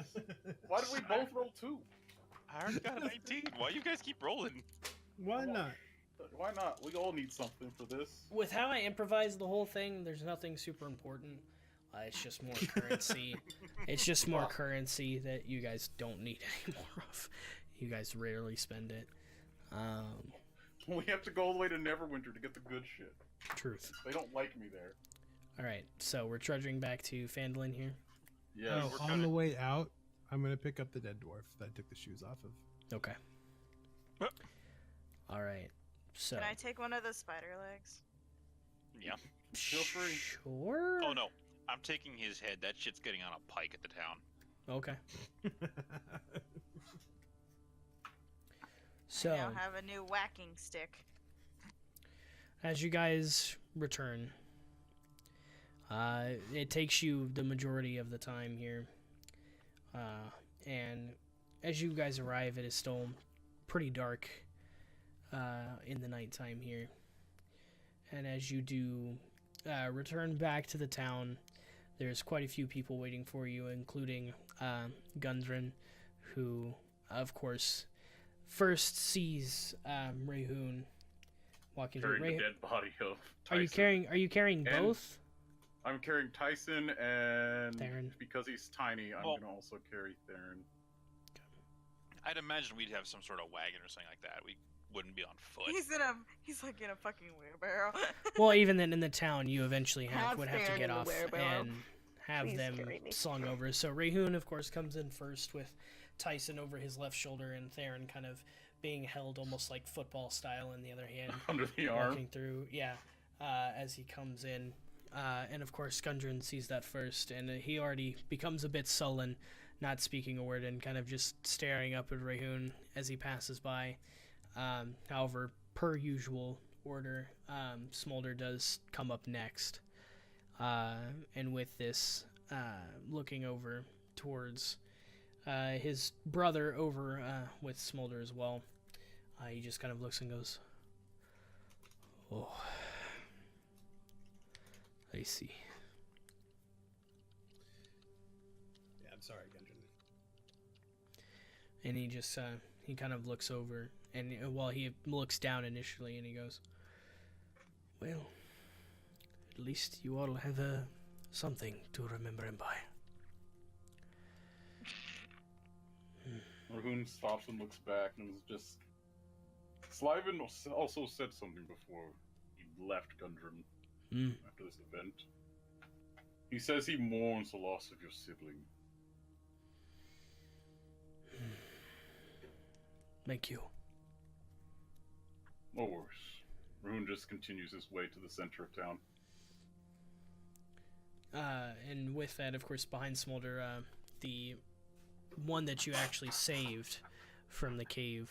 Why do we both roll 2? I already got a 19. Why you guys keep rolling? Why not? Why not? We all need something for this. With how I improvised the whole thing, there's nothing super important. It's just more currency. It's just more currency that you guys don't need any more of. You guys rarely spend it. We have to go all the way to Neverwinter to get the good shit. Truth. They don't like me there. Alright, so we're trudging back to Phandalin here. Yeah. Oh, on the way out, I'm gonna pick up the dead dwarf that I took the shoes off of. Okay. Huh. Alright, so. Can I take one of the spider legs? Yeah. Feel free. Sure. Oh no, I'm taking his head. That shit's getting on a pike at the town. Okay. I So, now have a new whacking stick. as you guys return, it takes you the majority of the time here. And as you guys arrive, it is still pretty dark in the nighttime here. And as you do return back to the town, there's quite a few people waiting for you, including Gundren, who, of course, first sees Rahun walking through. Carrying the dead body of Tyson. Are you carrying And- both? I'm carrying Tyson, and Therein. because he's tiny, I'm Well- gonna also carry Theron. I'd imagine we'd have some sort of wagon or something like that. We wouldn't be on foot. He's like in a fucking wheelbarrow. Well, even then in the town, you eventually Have would have to Theron get in the off wheelbarrow. and have Please them carry me. slung over. So Rahun, of course, comes in first with Tyson over his left shoulder and Theron kind of being held almost like football style in the other hand. Under the arm. Walking through, as he comes in. And of course, Gundren sees that first, and he already becomes a bit sullen, not speaking a word and kind of just staring up at Rahun as he passes by. However, per usual order, Smolder does come up next. And with this, looking over towards his brother over with Smolder as well, he just kind of looks and goes, "Oh, I see." Yeah, I'm sorry, Gundren. And he just he kind of looks over, and he looks down initially, and he goes, "Well, at least you all have something to remember him by." Rahun stops and looks back and is just. Slyvan also said something before he left Gundren after this event. He says he mourns the loss of your sibling. Thank you. No worries. Rahun just continues his way to the center of town. And with that, of course, behind Smolder, the one that you actually saved from the cave,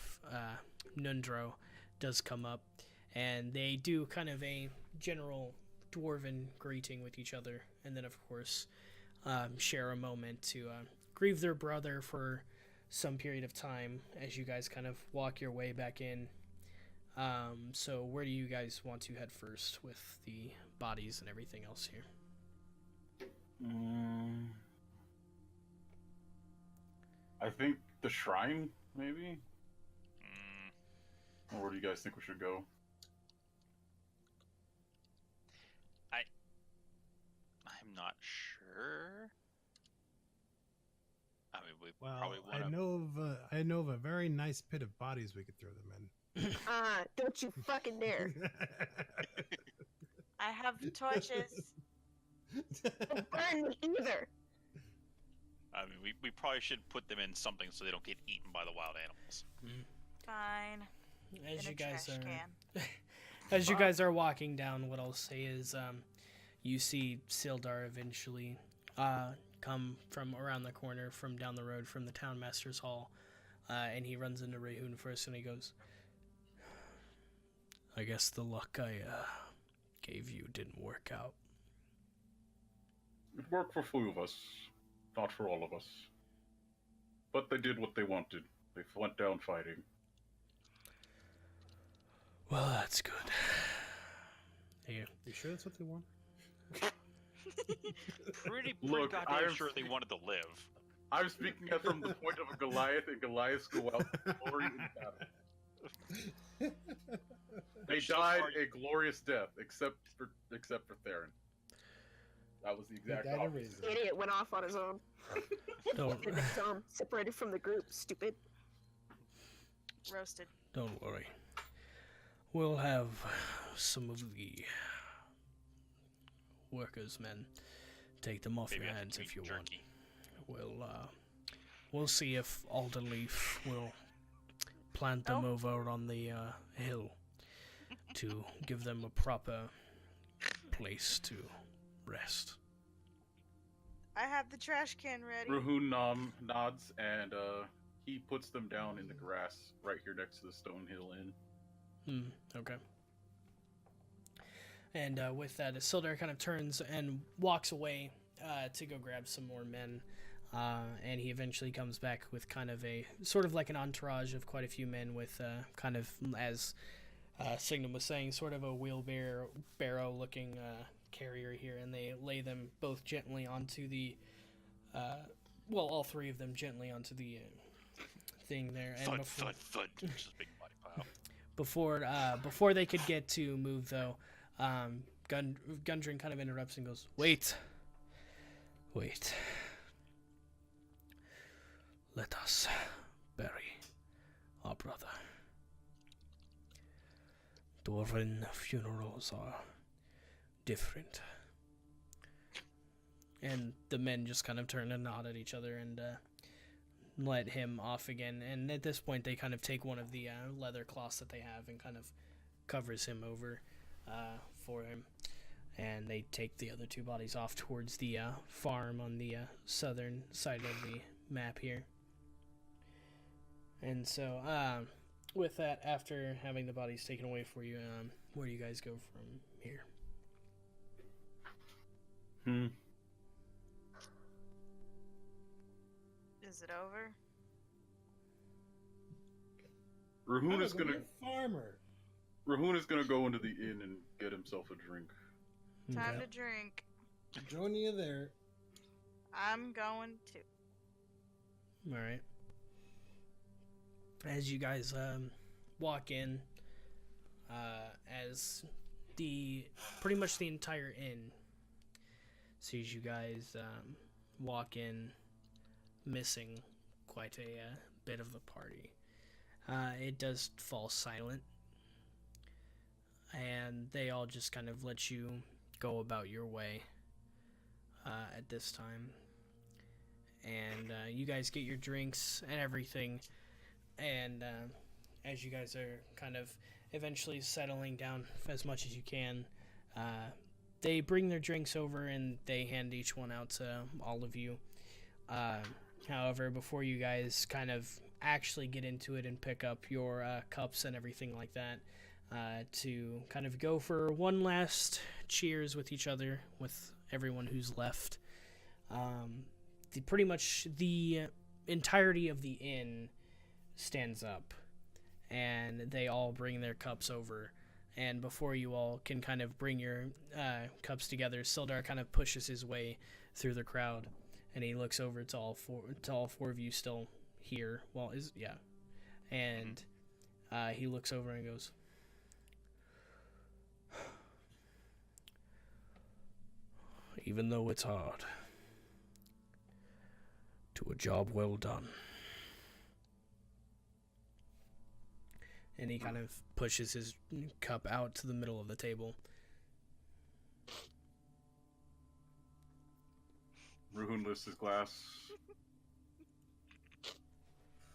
Nundro, does come up, and they do kind of a general dwarven greeting with each other, and then of course share a moment to grieve their brother for some period of time as you guys kind of walk your way back in. So where do you guys want to head first with the bodies and everything else here? I think the shrine, maybe? Or where do you guys think we should go? I'm not sure. I mean, we Well, probably want I know of a very nice pit of bodies we could throw them in. Don't you fucking dare. I have torches. Don't burn me either. I mean, we probably should put them in something so they don't get eaten by the wild animals. Fine. As In you a guys trash are, can. as you guys are walking down, what I'll say is, you see Sildar eventually come from around the corner, from down the road from the town master's hall, and he runs into Rahun first, and he goes, "I guess the luck I gave you didn't work out." It worked for a few of us, not for all of us. But they did what they wanted. They went down fighting. Well, that's good. Here. You sure that's what they want? Pretty Look, goddamn I'm- sure they wanted to live. I'm speaking from the point of a Goliath, and Goliaths go out to glory in battle. They So died far- a glorious death, except for Therein. That was the exact Died a opposite. reason. Idiot went off on his own. Don't Separated from the group. Stupid. Roasted. don't worry. We'll have some of the workers' men take them off Maybe your I hands can if you eat want. jerky. We'll see if Alderleaf will plant them over on the hill to give them a proper place to rest. I have the trash can ready. Rahun nods, and he puts them down in the grass right here next to the Stonehill Inn. Okay. And with that, Sildar kind of turns and walks away to go grab some more men. And he eventually comes back with kind of a sort of like an entourage of quite a few men with kind of, as Signum was saying, sort of a wheelbarrow looking carrier here, and they lay them both gently onto the all three of them gently onto the thing there. And Thud, thud, thud. Just a big body pile. before they could get to move, though, Gundren kind of interrupts and goes, wait, let us bury our brother. Dwarven funerals are different. And the men just kind of turn and nod at each other and let him off again. And at this point, they kind of take one of the leather cloths that they have and kind of covers him over for him. And they take the other two bodies off towards the farm on the southern side of the map here. And so, with that, after having the bodies taken away for you, where do you guys go from here? Is it over? Rahun is gonna farmer. Rahun is gonna go into the inn and get himself a drink. Time Okay. to drink. Joining you there. I'm going to. All right. As you guys walk in, as pretty much the entire inn sees you guys walk in, missing quite a bit of the party. It does fall silent, and they all just kind of let you go about your way at this time. And you guys get your drinks and everything, and as you guys are kind of eventually settling down as much as you can, they bring their drinks over and they hand each one out to all of you. However, before you guys kind of actually get into it and pick up your cups and everything like that, to kind of go for one last cheers with each other, with everyone who's left. Pretty much the entirety of the inn stands up, and they all bring their cups over. And before you all can kind of bring your cups together, Sildar kind of pushes his way through the crowd, and he looks over to all four of you still here. And he looks over and goes, "Even though it's hard, to a job well done." And he kind of pushes his cup out to the middle of the table. Rahun lifts his glass.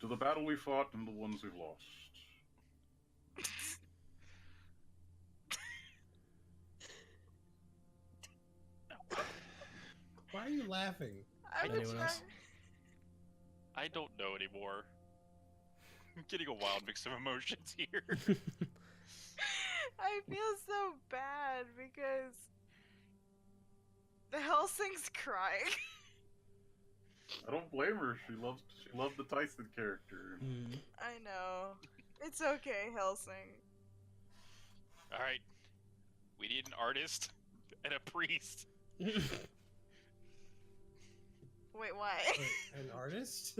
To the battle we fought and the ones we've lost. Why are you laughing? Anyone else? I don't know anymore. I'm getting a wild mix of emotions here. I feel so bad because the Hellsing's crying. I don't blame her. She loved the Tyson character. I know. It's okay, Hellsing. Alright. We need an artist and a priest. Wait, why? Wait, an artist?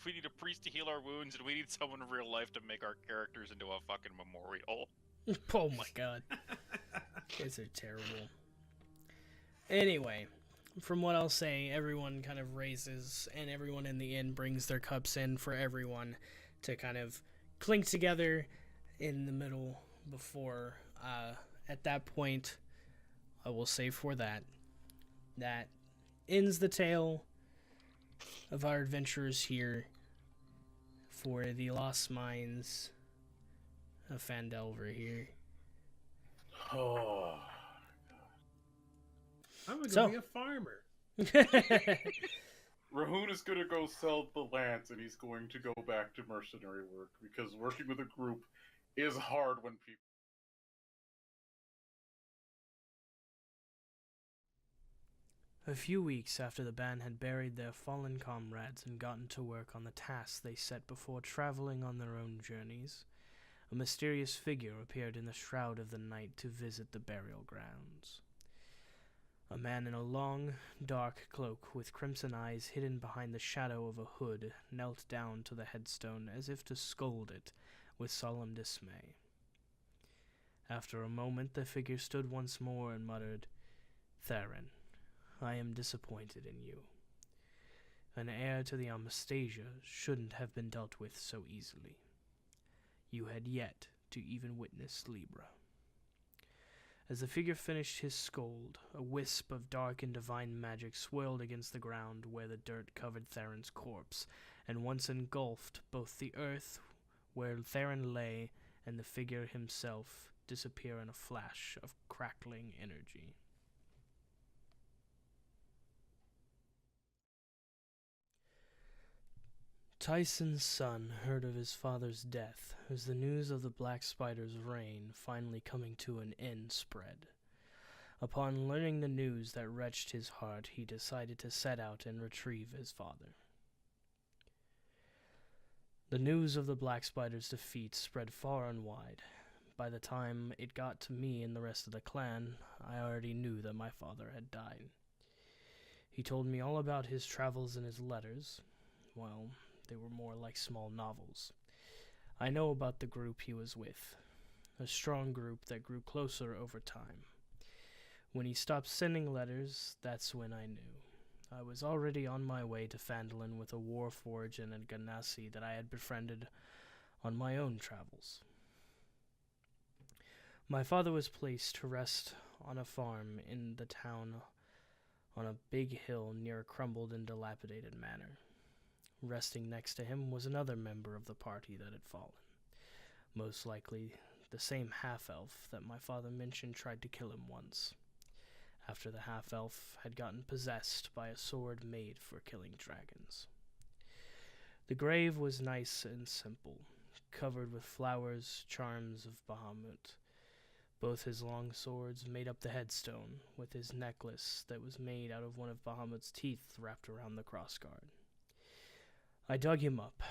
We need a priest to heal our wounds, and we need someone in real life to make our characters into a fucking memorial. Oh my god. Guys are terrible. Anyway, from what I'll say, everyone kind of raises, and everyone in the inn brings their cups in for everyone to kind of clink together in the middle before, at that point, I will say for that ends the tale of our adventurers here for the Lost Mines of Phandelver here. Oh. I'm gonna go be a farmer. Rahun is gonna go sell the lands, and he's going to go back to mercenary work, because working with a group is hard when people... A few weeks after the band had buried their fallen comrades and gotten to work on the tasks they set before traveling on their own journeys, a mysterious figure appeared in the shroud of the night to visit the burial grounds. A man in a long, dark cloak with crimson eyes hidden behind the shadow of a hood knelt down to the headstone as if to scold it with solemn dismay. After a moment, the figure stood once more and muttered, "Therein, I am disappointed in you. An heir to the Anastasia shouldn't have been dealt with so easily. You had yet to even witness Libra." As the figure finished his scold, a wisp of dark and divine magic swirled against the ground where the dirt covered Theron's corpse, and once engulfed both the earth where Theron lay and the figure himself disappear in a flash of crackling energy. Tyson's son heard of his father's death as the news of the Black Spider's reign finally coming to an end spread. Upon learning the news that wrenched his heart, he decided to set out and retrieve his father. The news of the Black Spider's defeat spread far and wide. By the time it got to me and the rest of the clan, I already knew that my father had died. He told me all about his travels in his letters. Well, they were more like small novels. I know about the group he was with, a strong group that grew closer over time. When he stopped sending letters, that's when I knew. I was already on my way to Phandalin with a warforged and a Ganassi that I had befriended on my own travels. My father was placed to rest on a farm in the town on a big hill near a crumbled and dilapidated manor. Resting next to him was another member of the party that had fallen. Most likely the same half-elf that my father mentioned tried to kill him once, after the half-elf had gotten possessed by a sword made for killing dragons. The grave was nice and simple, covered with flowers, charms of Bahamut. Both his long swords made up the headstone, with his necklace that was made out of one of Bahamut's teeth wrapped around the crossguard. I dug him up.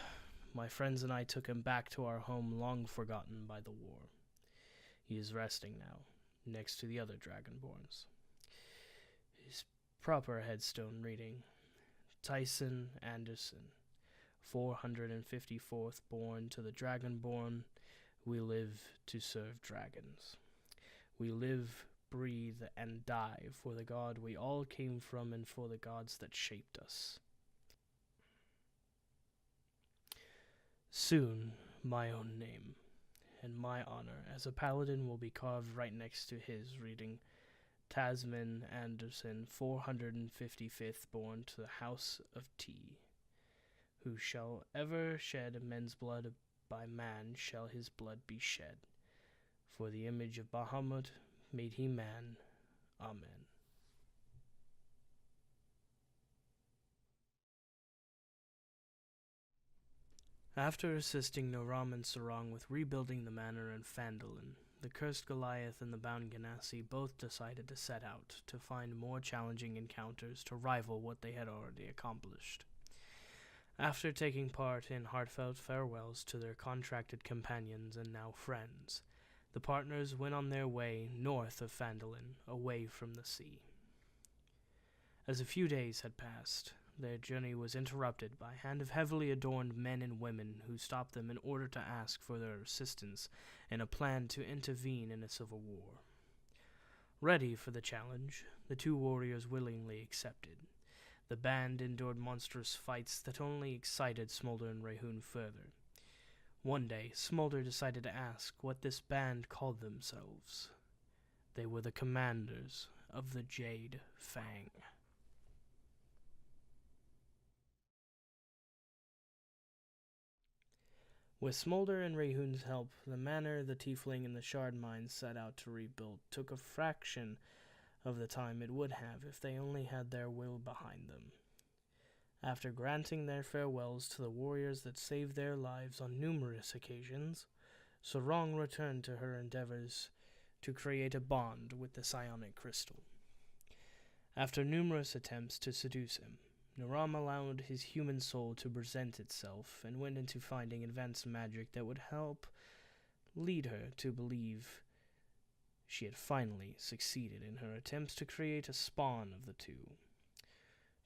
My friends and I took him back to our home long forgotten by the war. He is resting now, next to the other Dragonborns. His proper headstone reading, Tyson Anderson, 454th born to the Dragonborn, we live to serve dragons. We live, breathe, and die for the god we all came from and for the gods that shaped us. Soon, my own name and my honor as a paladin will be carved right next to his, reading Tasman Anderson, 455th born to the House of T. Who shall ever shed men's blood, by man shall his blood be shed. For the image of Bahamut made he man. Amen. After assisting Naram and Sarang with rebuilding the manor in Phandalin, the cursed Goliath and the bound Ganassi both decided to set out to find more challenging encounters to rival what they had already accomplished. After taking part in heartfelt farewells to their contracted companions and now friends, the partners went on their way north of Phandalin, away from the sea. As a few days had passed, their journey was interrupted by a hand of heavily adorned men and women who stopped them in order to ask for their assistance in a plan to intervene in a civil war. Ready for the challenge, the two warriors willingly accepted. The band endured monstrous fights that only excited Smolder and Rahun further. One day, Smolder decided to ask what this band called themselves. They were the commanders of the Jade Fang. With Smolder and Rahun's help, the manor the Tiefling and the Shard Mines set out to rebuild took a fraction of the time it would have if they only had their will behind them. After granting their farewells to the warriors that saved their lives on numerous occasions, Sarang returned to her endeavors to create a bond with the psionic crystal. After numerous attempts to seduce him, Naram allowed his human soul to present itself and went into finding advanced magic that would help lead her to believe she had finally succeeded in her attempts to create a spawn of the two.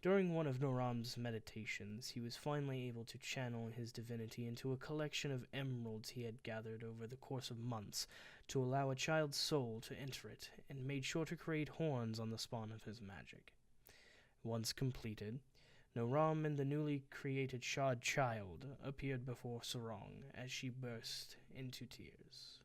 During one of Naram's meditations, he was finally able to channel his divinity into a collection of emeralds he had gathered over the course of months to allow a child's soul to enter it, and made sure to create horns on the spawn of his magic. Once completed, Naram and the newly created shod child appeared before Sarang as she burst into tears.